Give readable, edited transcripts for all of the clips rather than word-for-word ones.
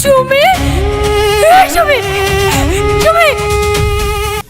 Sumi, Sumi, Sumi.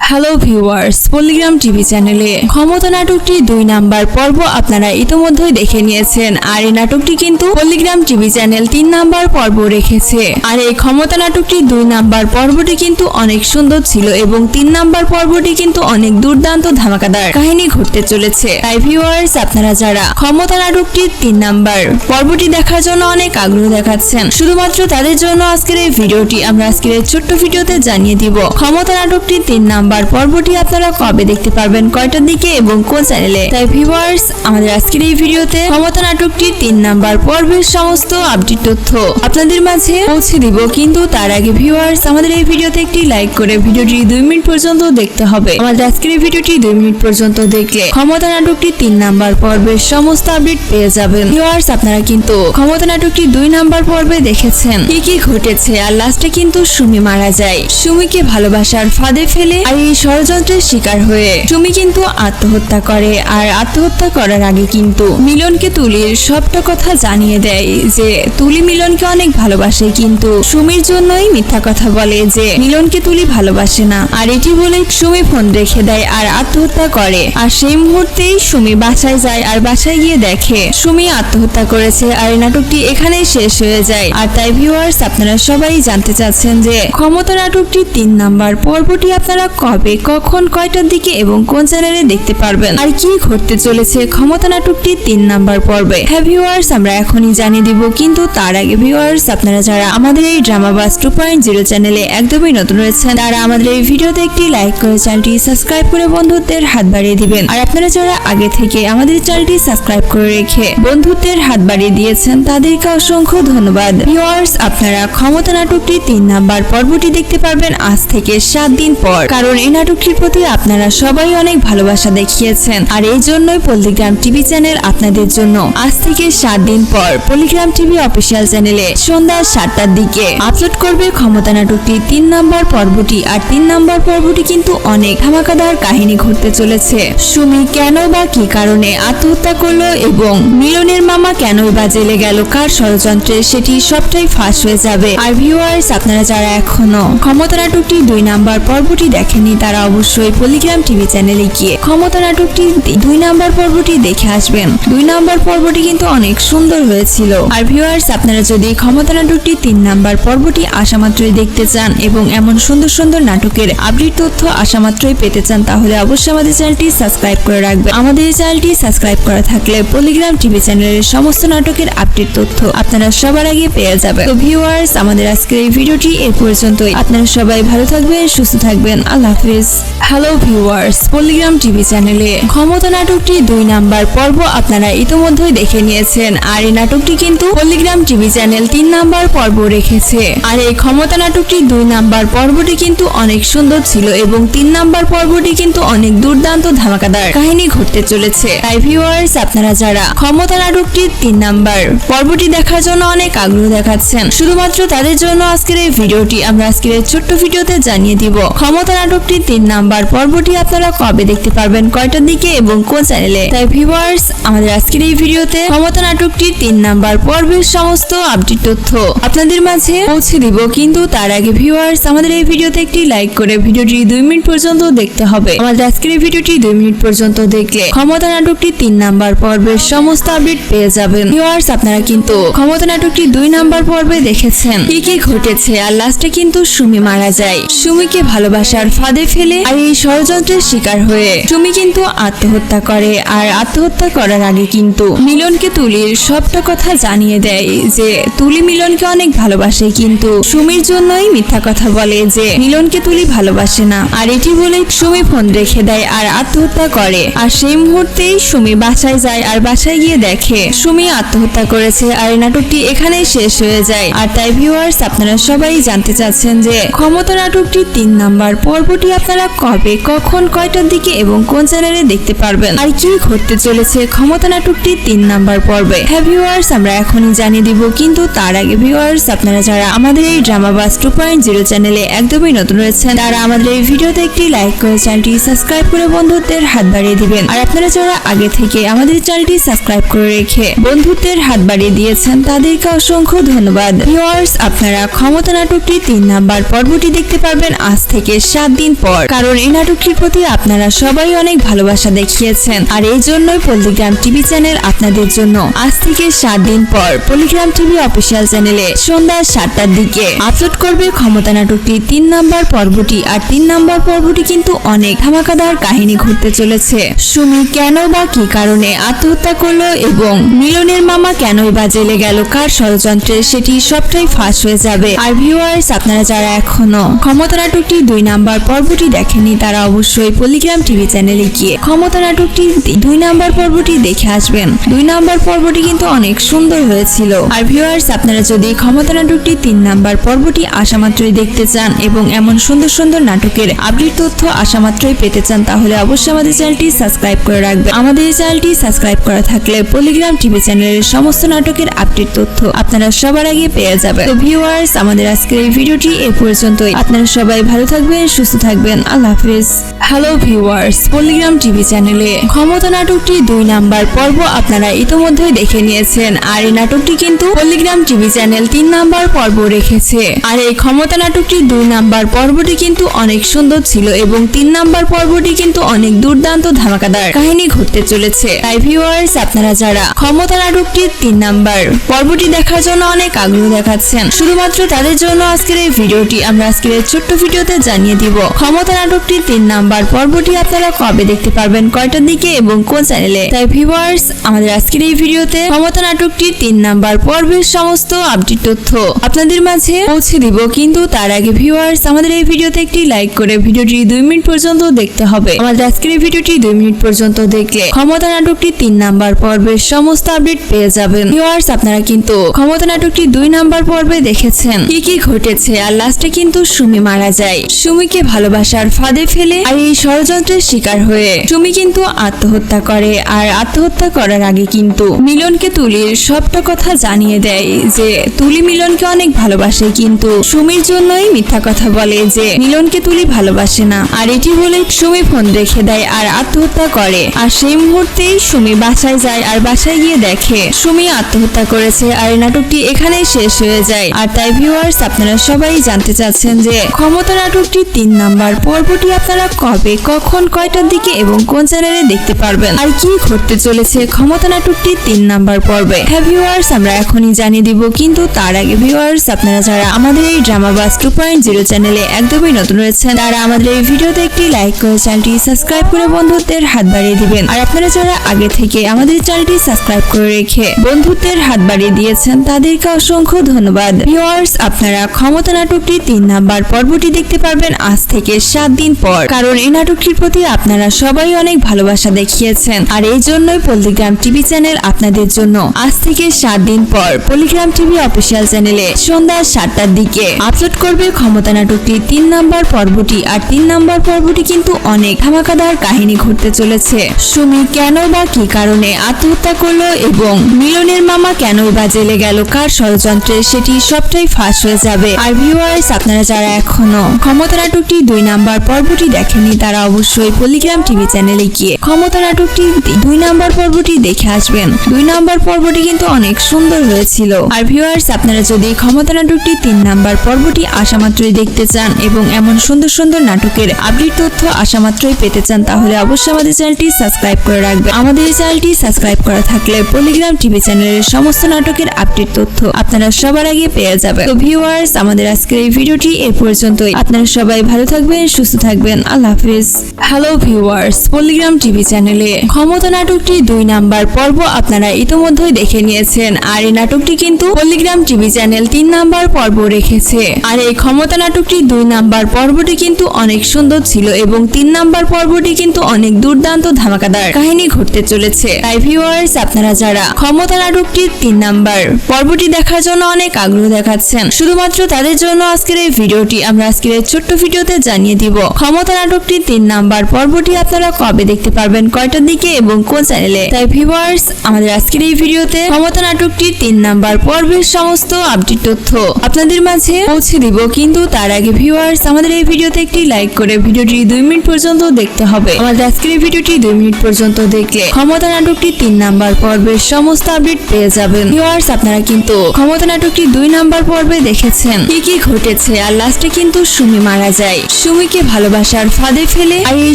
Hello viewers, পল্লিগ্রাম TV চ্যানেলে ক্ষমতা নাটকটি 2 নাম্বার পর্ব আপনারা ইতোমধ্যেই দেখে নিয়েছেন। আর এই নাটকটি কিন্তু পল্লিগ্রাম টিভি চ্যানেল 3 নাম্বার পর্ব রেখেছে। আর এই ক্ষমতা নাটকটি 2 নাম্বার পর্বটি কিন্তু অনেক সুন্দর ছিল এবং 3 নাম্বার পর্বটি কিন্তু অনেক দুর্দান্ত ধামাকাদার কাহিনী ঘটতে চলেছে। তাই ভিউয়ার্স, আপনারা যারা ক্ষমতা নাটকটির 3 নাম্বার পর্বটি দেখার জন্য অনেক আগ্রহ দেখাচ্ছেন, শুধুমাত্র তাদের জন্য আজকের এই ভিডিওটি আমরা আজকের এই ছোট্ট ভিডিওতে জানিয়ে দিব ক্ষমতা নাটকটির 3 নাম্বার পর্বটি আপনারা কবে দেখতে পারবেন, কয়টার দিকে এবং কোন চ্যানেলে। তাই ভিউয়ার্স, আমাদের আজকের এই ভিডিওতে ক্ষমতা নাটকটির 3 নাম্বার পর্বের সমস্ত আপডেট তথ্য আপনাদের মাঝে পৌঁছে দিব। কিন্তু তার আগে ভিউয়ার্স, আমাদের এই ভিডিওতে একটি লাইক করে ভিডিওটি 2 মিনিট পর্যন্ত দেখতে হবে। আমাদের আজকের এই ভিডিওটি 2 মিনিট পর্যন্ত দেখলে ক্ষমতা নাটকটির 3 নাম্বার পর্বের সমস্ত আপডেট পেয়ে যাবেন। ভিউয়ার্স, আপনারা কিন্তু ক্ষমতা নাটকটি 2 নাম্বার পর্বে দেখেছেন কি কি ঘটেছে। আর লাস্টে কিন্তু সুমি মারা যায়। সুমিকে ভালোবাসার ফাঁদে ফেলে আর এই ষড়যন্ত্রের শিকার হয়ে সুমি কিন্তু আত্মহত্যা করে। আর আত্মহত্যা করার আগে কিন্তু মিলনকে তুলির সবটা কথা জানিয়ে দেয় যে তুলি মিলনকে অনেক ভালোবাসে, কিন্তু সুমির জন্যই মিথ্যা কথা বলে যে মিলনকে তুলি ভালোবাসে না। আর এটি বলে সুমি ফোন রেখে দেয় আর আত্মহত্যা করে। আর সেই মুহূর্তেই সুমি বাসায় যায় আর বাসায় গিয়ে দেখে সুমি আত্মহত্যা করেছে। আর এই নাটকটি এখানেই শেষ হয়ে যায়। আর তাই ভিউয়ার্স, আপনারা সবাই জানতে চাচ্ছেন যে ক্ষমতা নাটকটি 3 নাম্বার পর্বটি আপনারা কবে, কখন, কয়টার দিকে এবং কোন চ্যানেলে দেখতে পারবেন, আর কি ঘটতে চলেছে ক্ষমতা নাটকটি 3 নাম্বার পর্বে। হ্যাঁ ভিউয়ার্স, আমরা এখনই জানিয়ে দিব। কিন্তু তার আগে ভিউয়ার্স, আপনারা যারা আমাদের এই ড্রামাবাজ 2.0 চ্যানেলে একদমই নতুন রয়েছেন, তারা আমাদের এই ভিডিওতে একটি লাইক করে চ্যানেলটি সাবস্ক্রাইব করে বন্ধুত্বের হাত বাড়িয়ে দিবেন। আর আপনারা যারা আগে থেকে আমাদের চ্যানেলটি সাবস্ক্রাইব করে রেখে বন্ধুত্বের হাত বাড়িয়ে দিয়েছেন, তাদেরকে অসংখ্য ধন্যবাদ। ভিউয়ার্স, আপনারা ক্ষমতা নাটকটি 3 নাম্বার পর্বটি দেখতে পারবেন আজ থেকে 7 দিন পর। কারণ এই নাটকটির প্রতি আপনারা সবাই অনেক ভালোবাসা দেখিয়েছেন। আর এই জন্যই পল্লিগ্রাম টিভি চ্যানেল আপনাদের জন্য আজ থেকে 7 দিন পর পল্লিগ্রাম টিভি অফিসিয়াল চ্যানেলে সন্ধ্যা 7টার দিকে আপলোড করবে ক্ষমতা নাটকটি 3 নাম্বার পর্বটি। আর 3 নাম্বার পর্বটি কিন্তু অনেক ধামাকাদার কাহিনী ঘটতে চলেছে। সুমি কেন বা কি কারণে আত্মহত্যা করলো এবং মিলনের মামা কেনই বা জেলে গেল, কার ষড়যন্ত্রে, সেটি সবটাই ফাঁস হয়ে যাবে। আর ভিউয়ার্স, আপনারা যারা এখনো ক্ষমতা নাটকটি 2 নাম্বার পর্বটি দেখেনি, তারা অবশ্যই পল্লিগ্রাম টিভি চ্যানেলে গিয়ে ক্ষমতা নাটকটি 2 নাম্বার পর্বটি দেখে আসবেন। 2 নাম্বার পর্বটি কিন্তু অনেক সুন্দর হয়েছিল। আর ভিউয়ার্স, আপনারা যদি ক্ষমতা নাটকটি 3 নাম্বার পর্বটি আসামাত্রই দেখতে চান এবং এমন সুন্দর সুন্দর নাটকের আপডেট তথ্য আসামাত্রই পেতে চান, তাহলে অবশ্যই আমাদের চ্যানেলটি সাবস্ক্রাইব করে রাখবেন। আমাদের এই চ্যানেলটি সাবস্ক্রাইব করা থাকলে পল্লিগ্রাম টিভি চ্যানেলের সমস্ত নাটকের আপডেট তথ্য আপনারা সবার আগে পেয়ে যাবেন। তো ভিউয়ার্স, আমাদের আজকের এই ভিডিওটি এ পর্যন্তই। আপনারা সবাই ভালো থাকবেন, সুস্থ থাকবেন। আল্লাহ হাফেজ। হ্যালো ভিউয়ার্স, পল্লিগ্রাম টিভি চ্যানেলে ক্ষমতা নাটকটি 2 নাম্বার পর্ব আপনারা ইতোমধ্যেই দেখে নিয়েছেন। আর এই নাটকটি কিন্তু পল্লিগ্রাম টিভি চ্যানেল 3 নাম্বার পর্ব রেখেছে। আর এই ক্ষমতা নাটকটি 2 নাম্বার পর্বটি কিন্তু অনেক সুন্দর ছিল এবং 3 নাম্বার পর্বটি কিন্তু অনেক দুর্দান্ত ধামাকাদার কাহিনী ঘটতে চলেছে। তাই ভিউয়ার্স, আপনারা যারা ক্ষমতা নাটকটির 3 নাম্বার পর্বটি দেখার জন্য অনেক আগ্রহ দেখাচ্ছেন, শুধুমাত্র তাদের জন্য আজকের এই ভিডিওটি আমরা আজকের এই ছোট্ট ভিডিওতে জানিয়ে দিব ক্ষমতা নাটকটির 3 নাম্বার পর্বটি আপনারা কবে দেখতে পারবেন, কয়টার দিকে এবং কোন চ্যানেলে। তাই ভিউয়ার্স, আমাদের আজকের এই ভিডিওতে ক্ষমতা নাটকটির 3 নাম্বার পর্বের সমস্ত আপডেট তথ্য আপনাদের মাঝে পৌঁছে দিব। কিন্তু তার আগে ভিউয়ার্স, আমাদের এই ভিডিওতে একটি লাইক করে ভিডিওটি 2 মিনিট পর্যন্ত দেখতে হবে। আমাদের আজকের এই ভিডিওটি 2 মিনিট পর্যন্ত দেখলে ক্ষমতা নাটকটি 3 নাম্বার পর্বের সমস্ত আপডেট পেয়ে যাবেন। ভিউয়ার্স, আপনারা কিন্তু ক্ষমতা নাটকটি 2 নাম্বার পর্বে দেখেছেন কি কি ঘটেছে। আর লাস্টে কিন্তু সুমি মারা যায়। সুমিকে ভালোবাসার ফাঁদে ফেলে আর এই ষড়যন্ত্রের শিকার হয়ে সুমি কিন্তু আত্মহত্যা করে। আর আত্মহত্যা করার আগে কিন্তু মিলনকে তুলির সবটা কথা জানিয়ে দেয় যে তুলি মিলনকে অনেক ভালোবাসে, কিন্তু সুমির জন্যই মিথ্যা কথা বলে যে মিলনকে তুলি ভালোবাসে না। আর এটি বলে সুমি ফোন রেখে দেয় আর আত্মহত্যা করে। আর সেই মুহূর্তেই সুমি বাসায় যায় আর বাসায় গিয়ে দেখে সুমি আত্মহত্যা করেছে। আর এই নাটকটি এখানেই শেষ হয়ে যায়। আর তাই ভিউয়ার্স, আপনারা সবাই জানতে চাচ্ছেন যে ক্ষমতা নাটকটি 3 নাম্বার পর্বটি পর্বটি আপনারা কবে, কখন, কয়টার দিকে এবং কোন চ্যানেলে দেখতে পারবেন, আর কি ঘটতে চলেছে ক্ষমতা নাটকটি 3 নাম্বার পর্বে। হ্যাঁ ভিউয়ার্স, আমরা এখনই জানিয়ে দিব, কিন্তু তার আগে ভিউয়ার্স, আপনারা যারা আমাদের এই ড্রামাবাজ 2.0 চ্যানেলে একদমই নতুন রয়েছেন, তারা আমাদের এই ভিডিওতে একটি লাইক করে চ্যানেলটি সাবস্ক্রাইব করে বন্ধুত্বের হাত বাড়িয়ে দিবেন। আর আপনারা যারা আগে থেকে আমাদের চ্যানেলটি সাবস্ক্রাইব করে রেখে বন্ধুত্বের হাত বাড়িয়ে দিয়েছেন, তাদেরকে অসংখ্য ধন্যবাদ। ভিউয়ার্স, আপনারা ক্ষমতা নাটকটি 3 নাম্বার পর্বটি দেখতে পারবেন আজ থেকে 7 দিন পর, কারণ এই নাটকটির প্রতি আপনারা সবাই অনেক ভালোবাসা দেখিয়েছেন। আর এই জন্যই পল্লিগ্রাম টিভি চ্যানেল আপনাদের জন্য আজ থেকে 7 দিন পর পল্লিগ্রাম টিভি অফিসিয়াল চ্যানেলে সন্ধ্যা 7টার দিকে আপলোড করবে ক্ষমতা নাটকটি 3 নাম্বার পর্বটি। আর 3 নাম্বার পর্বটি কিন্তু অনেক ধামাকাদার কাহিনী ঘটতে চলেছে। সুমি কেন বা কি কারণে আত্মহত্যা করলো এবং মিলনের মামা কেনই বা জেলে গেল, কার ষড়যন্ত্রে, সেটি সবটাই ফাঁস হয়ে যাবে। আর ভিউয়ার্স, আপনারা যারা এখনো ক্ষমতা নাটকটি 2 নাম্বার পর্বটি দেখেনি, তারা অবশ্যই পল্লিগ্রাম টিভি চ্যানেলে গিয়ে ক্ষমতা নাটকটি 2 নাম্বার পর্বটি দেখে আসবেন। 2 নাম্বার পর্বটি কিন্তু অনেক সুন্দর হয়েছিল। আর ভিউয়ার্স, আপনারা যদি ক্ষমতা নাটকটি 3 নাম্বার পর্বটি আসামাত্রই দেখতে চান এবং এমন সুন্দর সুন্দর নাটকের আপডেট তথ্য আসামাত্রই পেতে চান, তাহলে অবশ্যই আমাদের চ্যানেলটি সাবস্ক্রাইব করে রাখবেন। আমাদের এই চ্যানেলটি সাবস্ক্রাইব করা থাকলে পল্লিগ্রাম টিভি চ্যানেলের সমস্ত নাটকের আপডেট তথ্য আপনারা সবার আগে পেয়ে যাবেন। তো ভিউয়ার্স, আমাদের আজকের এই ভিডিওটি এ পর্যন্তই। আপনারা সবাই ভালো থাকবেন, সুস্থ থাকবেন। আল্লাহ হাফেজ। হ্যালো ভিউয়ার্স, পল্লিগ্রাম টিভি চ্যানেলে ক্ষমতা নাটকটি 2 নাম্বার পর্ব আপনারা ইতোমধ্যেই দেখে নিয়েছেন। আর এই নাটকটি কিন্তু পল্লিগ্রাম টিভি চ্যানেল 3 নাম্বার পর্ব রেখেছে। আর এই ক্ষমতা নাটকটি 2 নাম্বার পর্বটি কিন্তু অনেক সুন্দর ছিল এবং 3 নাম্বার পর্বটি কিন্তু অনেক দুর্দান্ত ধামাকাদার কাহিনী ঘটতে চলেছে। তাই ভিউয়ার্স, আপনারা যারা ক্ষমতা নাটকটি 3 নাম্বার পর্বটি দেখার জন্য অনেক আগ্রহ দেখাচ্ছেন, শুধুমাত্র তাদের জন্য আজকের এই ভিডিওটি আমরা আজকের এই ছোট্ট ভিডিওতে জানিয়ে দিব ক্ষমতা নাটকটি 3 নাম্বার পর্বটি আপনারা কবে দেখতে পারবেন, কয়টার দিকে এবং কোন চ্যানেলে। তাই ভিউয়ার্স, আমাদের আজকের এই ভিডিওতে ক্ষমতা নাটকটি 3 নাম্বার পর্বের সমস্ত আপডেট তথ্য আপনাদের মাঝে পৌঁছে দিব, কিন্তু তার আগে ভিউয়ার্স, আমাদের এই ভিডিওতে একটি লাইক করে ভিডিওটি 2 মিনিট পর্যন্ত দেখতে হবে। আমাদের আজকের এই ভিডিওটি 2 মিনিট পর্যন্ত দেখলে ক্ষমতা নাটকটি 3 নাম্বার পর্বের সমস্ত আপডেট পেয়ে যাবেন। ভিউয়ার্স, আপনারা কিন্তু ক্ষমতা নাটকটি 2 নাম্বার পর্বে দেখেছেন কি কি ঘটেছে। আর লাস্টে কিন্তু সুমি মারা যায়। সুমিকে ভালোবাসার ফাঁদে ফেলে আর এই ষড়যন্ত্রের শিকার হয়ে সুমি কিন্তু আত্মহত্যা করে। আর আত্মহত্যা করার আগে কিন্তু মিলনকে তুলির সবটা কথা জানিয়ে দেয় যে তুলি মিলনকে অনেক ভালোবাসে, কিন্তু সুমির জন্যই মিথ্যা কথা বলে যে মিলনকে তুলি ভালোবাসে না। আর এটি বলে সুমি ফোন রেখে দেয় আর আত্মহত্যা করে। আর সেই মুহূর্তেই সুমি বাসায় যায় আর বাসায় গিয়ে দেখে সুমি আত্মহত্যা করেছে। আর এই নাটকটি এখানেই শেষ হয়ে যায়। আর তাই ভিউয়ার্স, আপনারা সবাই জানতে চাচ্ছেন যে ক্ষমতা নাটকটি 3 নাম্বার পর্বটি আপনারা কবে, কখন, কয়টার দিকে এবং কোন চ্যানেলে দেখতে পারবেন, আর কি ঘটতে চলেছে ক্ষমতা নাটকটি 3 নাম্বার পর্বে। হ্যাঁ ভিউয়ার্স, আমরা এখনই জানিয়ে দিব, কিন্তু তার আগে ভিউয়ার্স, আপনারা যারা আমাদের এই ড্রামাবাজ 2.0 চ্যানেলে একদমই নতুন রয়েছেন, তারা আমাদের এই ভিডিওতে একটি লাইক করে চ্যানেলটি সাবস্ক্রাইব করে বন্ধুত্বের হাত বাড়িয়ে দিবেন। আর আপনারা যারা আগে থেকে আমাদের চ্যানেলটি সাবস্ক্রাইব করে রেখে বন্ধুত্বের হাত বাড়িয়ে দিয়েছেন, তাদেরকে অসংখ্য ধন্যবাদ। ভিউয়ার্স, আপনারা ক্ষমতা নাটকটি 3 নাম্বার পর্বটি দেখতে পারবেন আজ থেকে 7 দিন পর, কারণ এই নাটকটির প্রতি আপনারা সবাই অনেক ভালোবাসা দেখিয়েছেন। আর এই জন্যই পল্লিগ্রাম টিভি চ্যানেল আপনাদের জন্য আজ থেকে 7 দিন পর পল্লিগ্রাম টিভি অফিসিয়াল চ্যানেলে সন্ধ্যা 7টার দিকে আপলোড করবে ক্ষমতা নাটকটি 3 নাম্বার পর্বটি। আর 3 নাম্বার পর্বটি কিন্তু অনেক ধামাকাদার কাহিনী ঘটতে চলেছে। সুমি কেন বা কি কারণে আত্মহত্যা করলো এবং মিলনের মামা কেনই বা জেলে গেল, কার ষড়যন্ত্রে, সেটি সবটাই ফাঁস হয়ে যাবে। আর ভিউয়ার্স, আপনারা যারা এখনো ক্ষমতা নাটকটি 2 নাম্বার পর্বটি দেখেনি, তারা অবশ্যই পল্লিগ্রাম টিভি চ্যানেলে গিয়ে ক্ষমতা নাটকটি 2 নাম্বার পর্বটি দেখে আসবেন। 2 নাম্বার পর্বটি কিন্তু অনেক সুন্দর হয়েছিল। আর ভিউয়ার্স, আপনারা যদি ক্ষমতা নাটকটি 3 নাম্বার পর্বটি আসামাত্রই দেখতে চান এবং এমন সুন্দর সুন্দর নাটকের আপডেট তথ্য আসামাত্রই পেতে চান, তাহলে অবশ্যই আমাদের চ্যানেলটি সাবস্ক্রাইব করে রাখবেন। আমাদের এই চ্যানেলটি সাবস্ক্রাইব করা থাকলে পল্লিগ্রাম টিভি চ্যানেলের সমস্ত নাটকের আপডেট তথ্য আপনারা সবার আগে পেয়ে যাবেন। তো ভিউয়ার্স, আমাদের আজকের এই ভিডিওটি এ পর্যন্তই। আপনারা সবাই ভালো থাকবেন, সুস্থ থাকবেন। আল্লাহ হাফেজ। হ্যালো ভিউয়ার্স, পল্লিগ্রাম টিভি চ্যানেলে ক্ষমতা নাটকটি 2 নাম্বার পর্ব আপনারা ইতোমধ্যেই দেখে নিয়েছেন। আর এই নাটকটি কিন্তু পল্লিগ্রাম টিভি চ্যানেল 3 নাম্বার পর্ব রেখেছে। আর এই ক্ষমতা নাটকটি 2 নাম্বার পর্বটি কিন্তু অনেক সুন্দর ছিল এবং 3 নাম্বার পর্বটি কিন্তু অনেক দুর্দান্ত ধামাকাদার কাহিনী ঘটতে চলেছে। তাই ভিউয়ার্স, আপনারা যারা ক্ষমতা নাটকটি 3 নাম্বার পর্বটি দেখার জন্য অনেক আগ্রহ দেখাচ্ছেন, শুধুমাত্র তাদের জন্য আজকের এই ভিডিওটি আমরা আজকের এই ছোট্ট ভিডিওতে জানিয়ে দিব ক্ষমতা নাটকটির 3 নাম্বার পর্বটি আপনারা কবে দেখতে পারবেন, কয়টার দিকে এবং কোন চ্যানেলে। তাই ভিউয়ার্স, আমাদের আজকের এই ভিডিওতে ক্ষমতা নাটকটির 3 নাম্বার পর্বের সমস্ত আপডেট তথ্য আপনাদের মাঝে পৌঁছে দিব। কিন্তু তার আগে ভিউয়ার্স, আমাদের এই ভিডিওতে একটি লাইক করে ভিডিওটি 2 মিনিট পর্যন্ত দেখতে হবে। আমাদের আজকের এই ভিডিওটি 2 মিনিট পর্যন্ত দেখলে ক্ষমতা নাটকটির 3 নাম্বার পর্বের সমস্ত আপডেট পেয়ে যাবেন। ভিউয়ার্স, আপনারা কিন্তু ক্ষমতা নাটকটির 2 নাম্বার পর্বে দেখেছেন কি কি ঘটেছে, আর লাস্টে কিন্তু সুমি মারা যায়। সুমিকে ভালোবাসার ফাঁদে ফেলে আর এই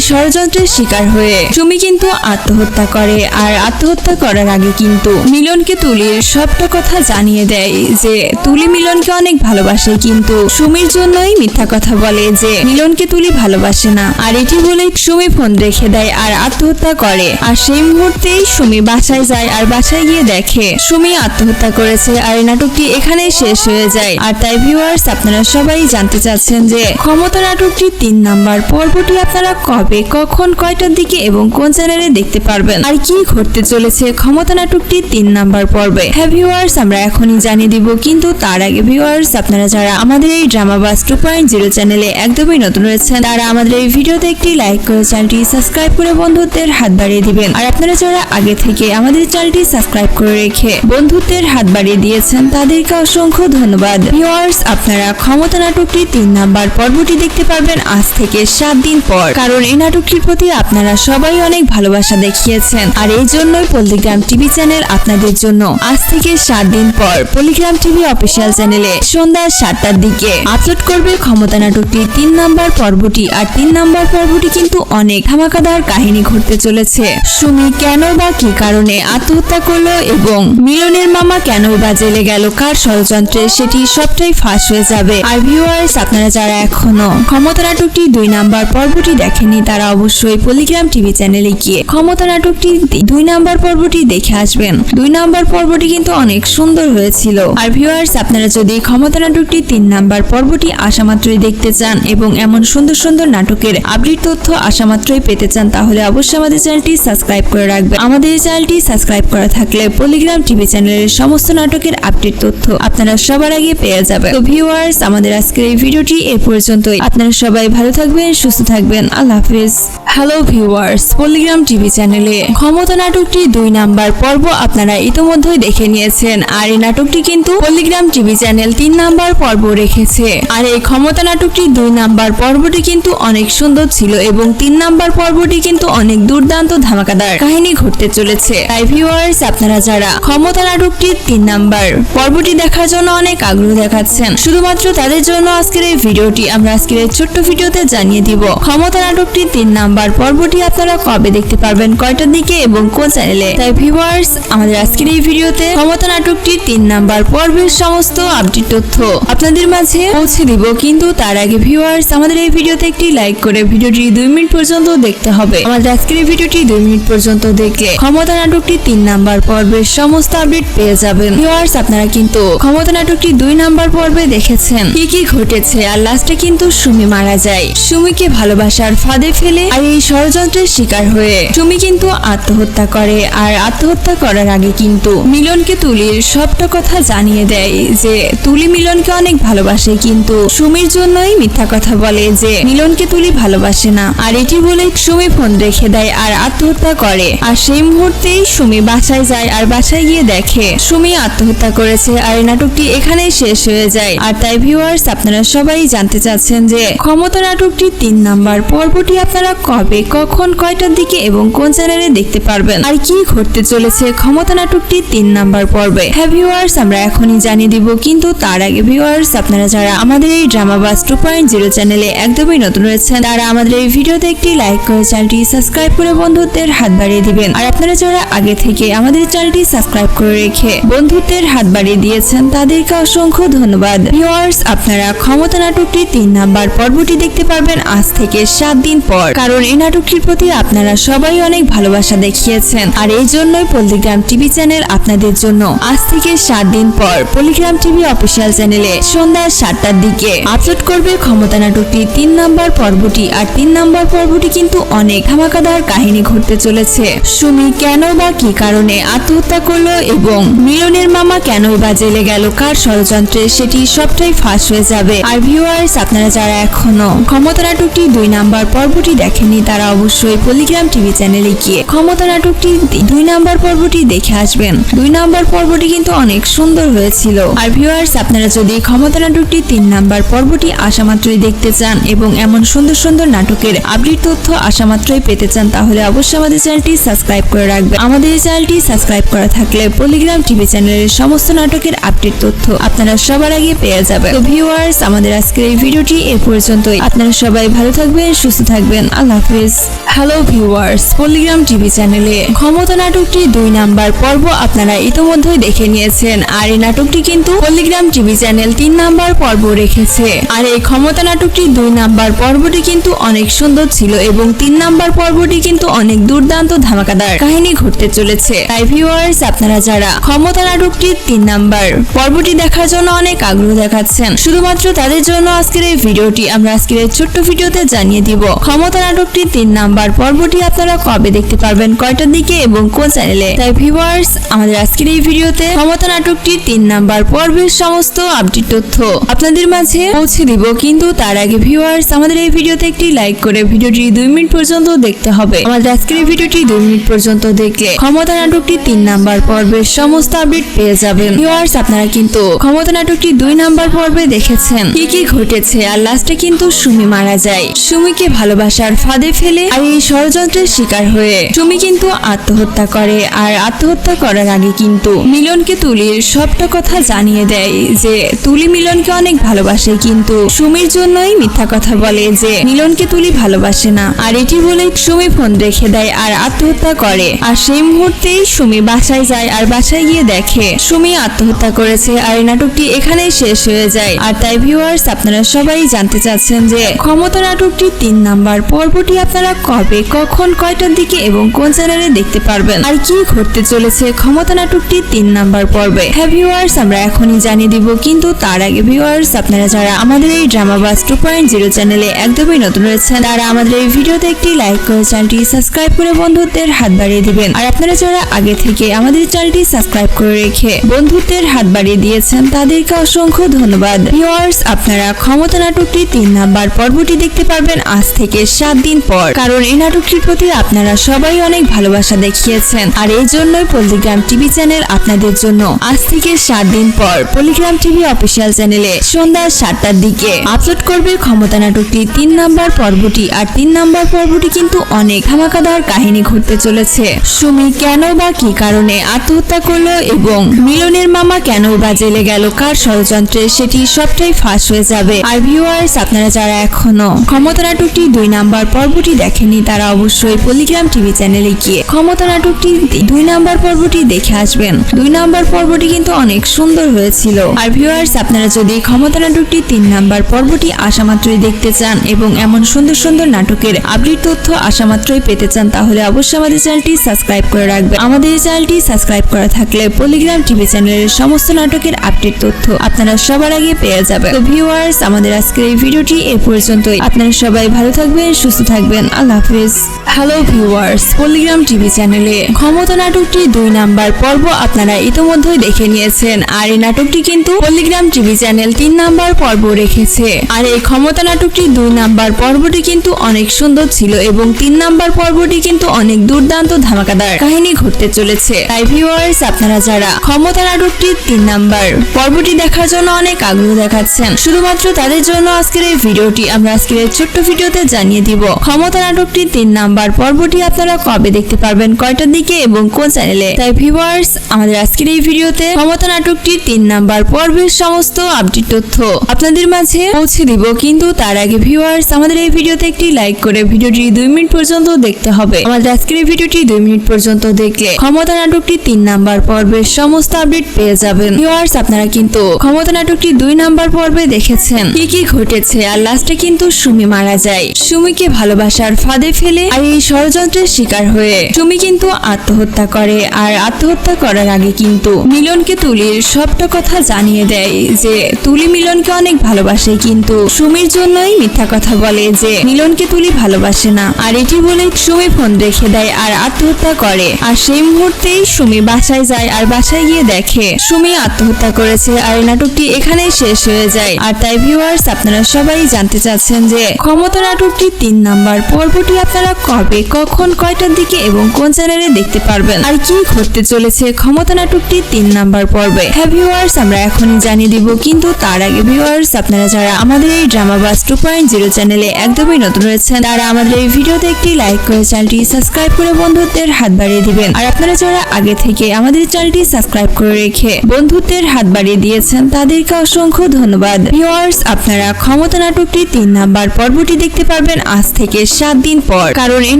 ষড়যন্ত্রের শিকার হয়ে সুমি কিন্তু আত্মহত্যা করে। আর আত্মহত্যা করার আগে কিন্তু মিলনকে তুলির সবটা কথা জানিয়ে দেয় যে তুলি মিলনকে অনেক ভালোবাসে, কিন্তু সুমির জন্যই মিথ্যা কথা বলে যে মিলনকে তুলি ভালোবাসে না। আর এটি বলে সুমি ফোন রেখে দেয় আর আত্মহত্যা করে। আর সেই মুহূর্তেই সুমি বাসায় যায় আর বাসায় গিয়ে দেখে সুমি আত্মহত্যা করেছে। আর এই নাটকটি এখানে শেষ হয়ে যায়। আর তাই ভিউয়ার্স, আপনারা সবাই জানতে চাচ্ছেন যে ক্ষমতা নাটকটির 3 নাম্বার পর্বটি আপনারা কবে, কখন, কয়টার দিকে এবং কোন চ্যানেলে দেখতে পারবেন, আর কি ঘটতে চলেছে ক্ষমতা নাটকটির 3 নাম্বার পর্বে। হ্যাঁ ভিউয়ার্স, আমরা এখনই জানিয়ে দিব। কিন্তু তার আগে ভিউয়ার্স, আপনারা যারা আমাদের এই ড্রামাবাজ 2.0 চ্যানেলে একদমই নতুন রয়েছেন, তারা আমাদের এই ভিডিওতে একটি লাইক করে চ্যানেলটি সাবস্ক্রাইব করে বন্ধুত্বের হাত বাড়িয়ে দিবেন। আর আপনারা যারা আগে থেকে আমাদের চ্যানেলটি সাবস্ক্রাইব করে রেখে বন্ধুত্বের হাত বাড়িয়ে দিয়েছেন, তাদেরকে অসংখ্য ধন্যবাদ। ভিউয়ার্স, আপনারা ক্ষমতা নাটকটির 3 নাম্বার পর্বটি দেখতে পারবেন আজ থেকে 7 দিন পর। কারণ এই নাটকটির প্রতি আপনারা সবাই অনেক ভালোবাসা দেখিয়েছেন। আর এই জন্যই পল্লিগ্রাম টিভি চ্যানেল আপনাদের জন্য আজ থেকে 7 দিন পর পল্লিগ্রাম টিভি অফিসিয়াল চ্যানেলে সন্ধ্যা 7টার দিকে আপলোড করবে ক্ষমতা নাটকটির 3 নাম্বার পর্বটি। আর 3 নাম্বার পর্বটি কিন্তু অনেক ধামাকাদার কাহিনী ঘটতে চলেছে। সুমি কেন বা কি কারণে আত্মহত্যা করলো এবং মিলনের মামা কেনই বা জেলে গেল, কার ষড়যন্ত্রে, সেটি সবটাই ফাঁস হয়ে যাবে। আর ভিউয়ার্স, আপনারা যারা এখনো ক্ষমতা নাটকটি 2 নাম্বার পর্বটি দেখেনি, তারা অবশ্যই পল্লিগ্রাম টিভি চ্যানেলে গিয়ে ক্ষমতা নাটকটি 2 নাম্বার পর্বটি দেখে আসবেন। 2 নাম্বার পর্বটি কিন্তু অনেক সুন্দর হয়েছিল। আর ভিউয়ার্স, আপনারা যদি ক্ষমতা নাটকটি 3 নাম্বার পর্বটি আসামাত্রই দেখতে চান এবং এমন সুন্দর সুন্দর নাটকের আপডেট তথ্য আসামাত্রই পেতে চান, তাহলে অবশ্যই আমাদের চ্যানেলটি সাবস্ক্রাইব করে রাখবেন। আমাদের এই চ্যানেলটি সাবস্ক্রাইব করা থাকলে পল্লিগ্রাম টিভি চ্যানেলের সমস্ত নাটকের আপডেট তথ্য আপনারা সবার আগে পেয়ে যাবেন। তো ভিউয়ার্স, আমাদের আজকের এই ভিডিওটি এ পর্যন্তই। আপনারা সবাই ভালো থাকবেন, সুস্থ থাকবেন। আল্লাহ হাফেজ। হ্যালো ভিউয়ার্স, পল্লিগ্রাম টিভি চ্যানেলে ক্ষমতা নাটকটি 2 নাম্বার পর্ব আপনারা ইতোমধ্যেই দেখে নিয়েছেন। আর এই নাটকটি কিন্তু পল্লিগ্রাম টিভি চ্যানেল 3 নাম্বার পর্ব রেখেছে। আর এই ক্ষমতা নাটকটি 2 নাম্বার পর্বটি কিন্তু অনেক সুন্দর ছিল এবং 3 নাম্বার পর্বটি কিন্তু অনেক দুর্দান্ত ধামাকাদার কাহিনী ঘটতে চলেছে। তাই ভিউয়ার্স, আপনারা যারা ক্ষমতা নাটকটির 3 নাম্বার পর্বটি দেখার জন্য অনেক আগ্রহ দেখাচ্ছেন, শুধুমাত্র তাদের জন্য আজকের এই ভিডিওটি আমরা আজকের এই ছোট্ট ভিডিওতে জানিয়ে দিব ক্ষমতা নাটকটির 3 নাম্বার পর্বটি আপনারা কবে দেখতে পারবেন, কয়টার দিকে এবং কোন চ্যানেলে। তাই ভিউয়ার্স, আমাদের আজকের এই ভিডিওতে ক্ষমতা নাটকটির 3 নাম্বার পর্বের সমস্ত আপডেট তথ্য আপনাদের মাঝে পৌঁছে দিব। কিন্তু তার আগে ভিউয়ার্স, আমাদের এই ভিডিওতে একটি লাইক করে ভিডিওটি 2 মিনিট পর্যন্ত দেখতে হবে। আমাদের আজকের এই ভিডিওটি 2 মিনিট পর্যন্ত দেখলে ক্ষমতা নাটকটির 3 নাম্বার পর্বের সমস্ত আপডেট পেয়ে যাবেন। ভিউয়ার্স, আপনারা কিন্তু ক্ষমতা নাটকটির 2 নাম্বার পর্বে দেখেছেন কি কি ঘটেছে। আর লাস্টে কিন্তু সুমি মারা যায়। সুমিকে ভালোবাসার ফাঁদে ফেলে আর এই ষড়যন্ত্রের শিকার হয়ে সুমি কিন্তু আত্মহত্যা করে। আর আত্মহত্যা করার আগে কিন্তু মিলনকে তুলির সবটা কথা জানিয়ে দেয় যে তুলি মিলনকে অনেক ভালোবাসে, কিন্তু সুমির জন্যই মিথ্যা কথা বলে যে মিলনকে তুলি ভালোবাসে না। আর এটি বলে সুমি ফোন রেখে দেয় আর আত্মহত্যা করে। আর সেই মুহূর্তেই সুমি বাসায় যায় আর বাসায় গিয়ে দেখে সুমি আত্মহত্যা করেছে। আর এই নাটকটি এখানে শেষ হয়ে যায়। আর তাই ভিউয়ার্স, আপনারা সবাই জানতে চাচ্ছেন যে ক্ষমতা নাটকটির 3 নাম্বার পর্বটি আপনারা কবে, কখন, কয়টার দিকে এবং কোন চ্যানেলে দেখতে পারবেন, আর কি ঘটতে চলেছে ক্ষমতা নাটকটির 3 নাম্বার পর্বে। হ্যাঁ ভিউয়ার্স, আমরা এখনই জানিয়ে দিব। কিন্তু তার আগে ভিউয়ার্স, আপনারা যারা আমাদের এই ড্রামাবাজ 2.0 চ্যানেলে একদমই নতুন রয়েছেন, তারা আমাদের এই ভিডিওতে একটি লাইক করে চ্যানেলটি সাবস্ক্রাইব করে বন্ধুত্বের হাত বাড়িয়ে দিবেন। আর আপনারা যারা আগে থেকে আমাদের চ্যানেলটি সাবস্ক্রাইব করে রেখে বন্ধুত্বের হাত বাড়িয়ে দিয়েছেন, তাদেরকে অসংখ্য ধন্যবাদ। ভিউয়ার্স, আপনারা ক্ষমতা নাটকটির 3 নাম্বার পর্বটি দেখতে পারবেন আজ থেকে 7 দিন পর। কারণ এই নাটকটির প্রতি আপনারা সবাই অনেক ভালোবাসা দেখিয়েছেন, আর এই জন্যই পল্লিগ্রাম টিভি চ্যানেল আপনাদের জন্য আজ থেকে 7 দিন পর পল্লিগ্রাম টিভি অফিসিয়াল চ্যানেলে সন্ধ্যা 7টার দিকে আপলোড করবে ক্ষমতা নাটকটির 3 নম্বর পর্বটি। আর 3 নম্বর পর্বটি কিন্তু অনেক ধামাকাদার কাহিনী ঘটতে চলেছে। সুমি কেন বা কি কারণে আত্মহত্যা করলো এবং মিলনের মামা কেনই বা জেলে গেল, কার ষড়যন্ত্রে, সেটি সবটাই ফাঁস হয়ে যাবে। আর ভিউয়ার্স, আপনারা যারা এখনো ক্ষমতা নাটকটি 2 নম্বর পর্বটি দেখেনি তারা অবশ্যই পল্লিগ্রাম টিভি চ্যানেলে গিয়ে ক্ষমতা নাটকটি 2 নম্বর পর্বটি দেখে আসবেন। 2 নম্বর পর্বটি কিন্তু অনেক সুন্দর হয়েছিল। আর ভিউয়ার্স, আপনারা যদি ক্ষমতা নাটকটি 3 নম্বর পর্বটি আসা মাত্রই দেখতে চান এবং এমন সুন্দর সুন্দর নাটকের আপডেট তথ্য আসা মাত্রই পেতে চান তাহলে অবশ্যই আমাদের চ্যানেলটি সাবস্ক্রাইব করে রাখবেন। আমাদের এই চ্যানেলটি সাবস্ক্রাইব করা থাকলে পল্লিগ্রাম টিভি চ্যানেলের সমস্ত নাটকের আপডেট তথ্য আপনারা সবার আগে পেয়ে যাবেন। তো ভিউয়ার্স, আমাদের আজকের এই ভিডিওটি এ পর্যন্তই। আপনারা সবাই ভালো থাকবেন, সুস্থ থাকবেন। আল্লাহ হাফেজ। হ্যালো ভিউয়ার্স, পল্লিগ্রাম টিভি চ্যানেলে ক্ষমতা নাটকটি 2 নম্বর পর্ব আপনারা ইতোমধ্যেই দেখে নিয়েছেন। আর এই নাটকটি কিন্তু পল্লিগ্রাম টিভি চ্যানেল 3 নম্বর পর্ব রেখেছে। আর এই ক্ষমতা নাটকটি 2 নম্বর পর্বটি কিন্তু অনেক সুন্দর ছিল এবং 3 নম্বর পর্বটি কিন্তু অনেক দুর্দান্ত ধামাকাদার কাহিনী ঘটতে চলেছে। তাই ভিউয়ার্স, আপনারা যারা ক্ষমতা নাটকটির 3 নম্বর পর্বটি দেখার জন্য অনেক আগ্রহ দেখাচ্ছেন, শুধুমাত্র তাদের জন্য আজকের এই ভিডিওটি আমরা আজকের এই ছোট্ট ভিডিওতে জানিয়ে দিব ক্ষমতা নাটকটির 3 নম্বর পর্বটি আপনারা কবে দেখতে পারবেন, কয়টার দিকে এবং কোন চ্যানেলে। তাই ভিউয়ার্স, আমাদের আজকের এই ভিডিওতে ক্ষমতা নাটকটির 3 নম্বর পর্বের সমস্ত আপডেট তথ্য আপনাদের মাঝে পৌঁছে দিব। কিন্তু তার আগে ভিউয়ার্স, আমাদের এই ভিডিওতে একটি লাইক করে ভিডিওটি 2 মিনিট পর্যন্ত দেখতে হবে। আমাদের আজকের এই ভিডিওটি 2 মিনিট পর্যন্ত দেখলে ক্ষমতা নাটকটি 3 নম্বর পর্বের সমস্ত আপডেট পেয়ে যাবেন। ভিউয়ার্স, আপনারা কিন্তু ক্ষমতা নাটকটি 2 নম্বর পর্বে দেখেছেন কি কি ঘটেছে। আর লাস্টে কিন্তু সুমি মারা যায়। সুমিকে ভালোবাসার ফাঁদে ফেলে আর এই ষড়যন্ত্রের শিকার হয়ে সুমি কিন্তু আত্মহত্যা করে। আর আত্মহত্যা করার আগে কিন্তু মিলনকে তুলির সবটা কথা জানিয়ে দেয় যে তুলি মিলনকে অনেক ভালোবাসে, কিন্তু সুমির জন্যই মিথ্যা কথা বলে যে মিলনকে তুলি ভালোবাসে না। আর এটি বলে সুমি ফোন রেখে দেয় আর আত্মহত্যা করে। আর সেই মুহূর্তেই সুমি বাসায় যায় আর বাসায় গিয়ে দেখে সুমি আত্মহত্যা করেছে। আর এই নাটকটি এখানেই শেষ হয়ে যায়। আর তাই ভিউয়ার্স, আপনারা সবাই জানতে চাচ্ছেন যে ক্ষমতা নাটকটি 3 নম্বর পর্বটি আপনারা কবে, কখন, কয়টার দিকে এবং কোন চ্যানেলে দেখতে পারবেন, আর কি ঘটতে চলেছে ক্ষমতা নাটকটি 3 নম্বর পর্বে। হ্যাঁ ভিউয়ার্স, আমরা এখনই জানিয়ে দিব। কিন্তু তার আগে ভিউয়ার্স, আপনারা যারা আমাদের এই ড্রামাবাজ 2.0 চ্যানেলে একদমই নতুন রয়েছেন তারা আমাদের এই ভিডিওতে একটি লাইক করে চ্যানেলটি সাবস্ক্রাইব করে বন্ধুত্বের হাত বাড়িয়ে দিবেন। আর আপনারা যারা আগে থেকে আমাদের চ্যানেলটি সাবস্ক্রাইব করে রেখে বন্ধুত্বের হাত বাড়িয়ে দিয়েছেন তাদেরকে অসংখ্য ধন্যবাদ। ভিউয়ার্স, আপনারা ক্ষমতা নাটকটি 3 নম্বর পর্বটি দেখতে পারবেন আজ থেকে 7 দিন পর, কারণ এই নাটকটির প্রতি আপনারা সবাই অনেক ভালোবাসা দেখিয়েছেন। আর এই জন্যই পল্লিগ্রাম টিভি চ্যানেল আপনাদের জন্য আজ থেকে 7 দিন পর পল্লিগ্রাম টিভি অফিসিয়াল চ্যানেলে সন্ধ্যা 7টার দিকে আপলোড করবে ক্ষমতা নাটকটি 3 নম্বর পর্বটি। আর 3 নম্বর পর্বটি কিন্তু অনেক ধামাকাদার কাহিনী ঘটতে চলেছে। সুমি কেন বা কি কারণে আত্মহত্যা করলো এবং মিলনের মামা কেনই বা জেলে গেল, কার ষড়যন্ত্রে, সেটি সবটাই ফাঁস হয়ে যাবে। আর ভিউয়ার্স, আপনারা যারা এখনো ক্ষমতা নাটকটি 2 নম্বর পর্বটি দেখেনি তারা অবশ্যই পল্লিগ্রাম টিভি চ্যানেলে গিয়ে ক্ষমতা নাটকটি 2 নম্বর পর্বটি দেখে আসবেন। 2 নম্বর পর্বটি কিন্তু অনেক সুন্দর হয়েছিল। আর ভিউয়ার্স, আপনারা যদি ক্ষমতা নাটকটি 3 নম্বর পর্বটি আসা মাত্রই দেখতে চান এবং এমন সুন্দর সুন্দর নাটকের আপডেট তথ্য আসা মাত্রই পেতে চান তাহলে অবশ্যই আমাদের চ্যানেলটি সাবস্ক্রাইব করে রাখবেন। আমাদের এই চ্যানেলটি সাবস্ক্রাইব করা থাকলে পল্লিগ্রাম টিভি চ্যানেলের সমস্ত নাটকের আপডেট তথ্য আপনারা সবার আগে পেয়ে যাবেন। তো ভিউয়ার্স, আমাদের আজকের এই ভিডিওটি এ পর্যন্তই। আপনারা সবাই ভালো থাকবেন, সুস্থ থাকবেন। আল্লাহ হাফেজ। হ্যালো ভিউয়ার্স, পল্লিগ্রাম টিভি চ্যানেলে ক্ষমতা নাটকটি 2 নম্বর পর্ব আপনারা ইতোমধ্যেই দেখে নিয়েছেন। আর এই নাটকটি কিন্তু পল্লিগ্রাম টিভি চ্যানেল 3 নম্বর পর্ব রেখেছে। আর এই ক্ষমতা নাটকটি 2 নম্বর পর্বটি কিন্তু অনেক সুন্দর ছিল এবং 3 নম্বর পর্বটি কিন্তু অনেক দুর্দান্ত ধামাকাদার কাহিনী ঘটতে চলেছে। তাই ভিউয়ার্স, আপনারা যারা ক্ষমতা নাটকটি 3 নম্বর পর্বটি দেখার জন্য অনেক আগ্রহ দেখাচ্ছেন, শুধুমাত্র তাদের জন্য আজকের এই ভিডিওটি আমরা আজকের এই ছোট্ট ভিডিওতে জানিয়ে দিব ক্ষমতা নাটকটি 3 নম্বর পর্বটি আপনারা কবে দেখতে পারবেন, কয়টার দিকে এবং কোন চ্যানেলে। তাই ভিউয়ার্স, আমাদের আজকের এই ভিডিওতে ক্ষমতা নাটকটি 3 নম্বর পর্বের সমস্ত আপডেট তথ্য আপনাদের মাঝে পৌঁছে দিব। কিন্তু তার আগে ভিউয়ার্স, আমাদের এই ভিডিওতে একটি লাইক করে ভিডিওটি 2 মিনিট পর্যন্ত দেখতে হবে। আমাদের আজকের এই ভিডিওটি 2 মিনিট পর্যন্ত দেখলে ক্ষমতা নাটকটি 3 নম্বর পর্বের সমস্ত আপডেট পেয়ে যাবেন। ভিউয়ার্স, আপনারা কিন্তু ক্ষমতা নাটকটি 2 নম্বর পর্বে দেখেছেন কি কি ঘটেছে। আর লাস্টে কিন্তু সুমি মারা যায়। সুমিকে ভালোবাসা ভালোবাসার ফাঁদে ফেলে আর এই ষড়যন্ত্রের শিকার হয়ে সুমি কিন্তু আত্মহত্যা করে। আর আত্মহত্যা করার আগে কিন্তু মিলনকে তুলির সবটা কথা জানিয়ে দেয় যে তুলি মিলনকে অনেক ভালোবাসে, কিন্তু সুমির জন্যই মিথ্যা কথা বলে যে মিলনকে তুলি ভালোবাসে না। আর এটি বলে সুমি ফোন রেখে দেয় আর আত্মহত্যা করে। আর সেই মুহূর্তেই সুমি বাসায় যায় আর বাসায় গিয়ে দেখে সুমি আত্মহত্যা করেছে। আর এই নাটকটি এখানেই শেষ হয়ে যায়। আর তাই ভিউয়ার্স, আপনারা সবাই জানতে চাচ্ছেন যে ক্ষমতা নাটকটি 3 নাম্বার পর্বটি আপনারা কবে, কখন, কয়টার দিকে এবং কোন চ্যানেলে দেখতে পারবেন, আর কি ঘটতে চলেছে ক্ষমতা নাটকটি 3 নাম্বার পর্বে। হ্যাঁ ভিউয়ার্স, আমরা এখনই জানিয়ে দিব, কিন্তু তার আগে ভিউয়ার্স, আপনারা যারা আমাদের এই ড্রামাবাজ 2.0 চ্যানেলে একদমই নতুন রয়েছেন তারা আমাদের এই ভিডিওতে একটি লাইক করে চ্যানেলটি সাবস্ক্রাইব করে বন্ধুত্বের হাত বাড়িয়ে দিবেন। আর আপনারা যারা আগে থেকে আমাদের চ্যানেলটি সাবস্ক্রাইব করে রেখে বন্ধুত্বের হাত বাড়িয়ে দিয়েছেন তাদেরকে অসংখ্য ধন্যবাদ। ভিউয়ার্স, আপনারা ক্ষমতা নাটকটি 3 নাম্বার পর্বটি দেখতে পারবেন আজ থেকে 7 দিন পর, কারণ এই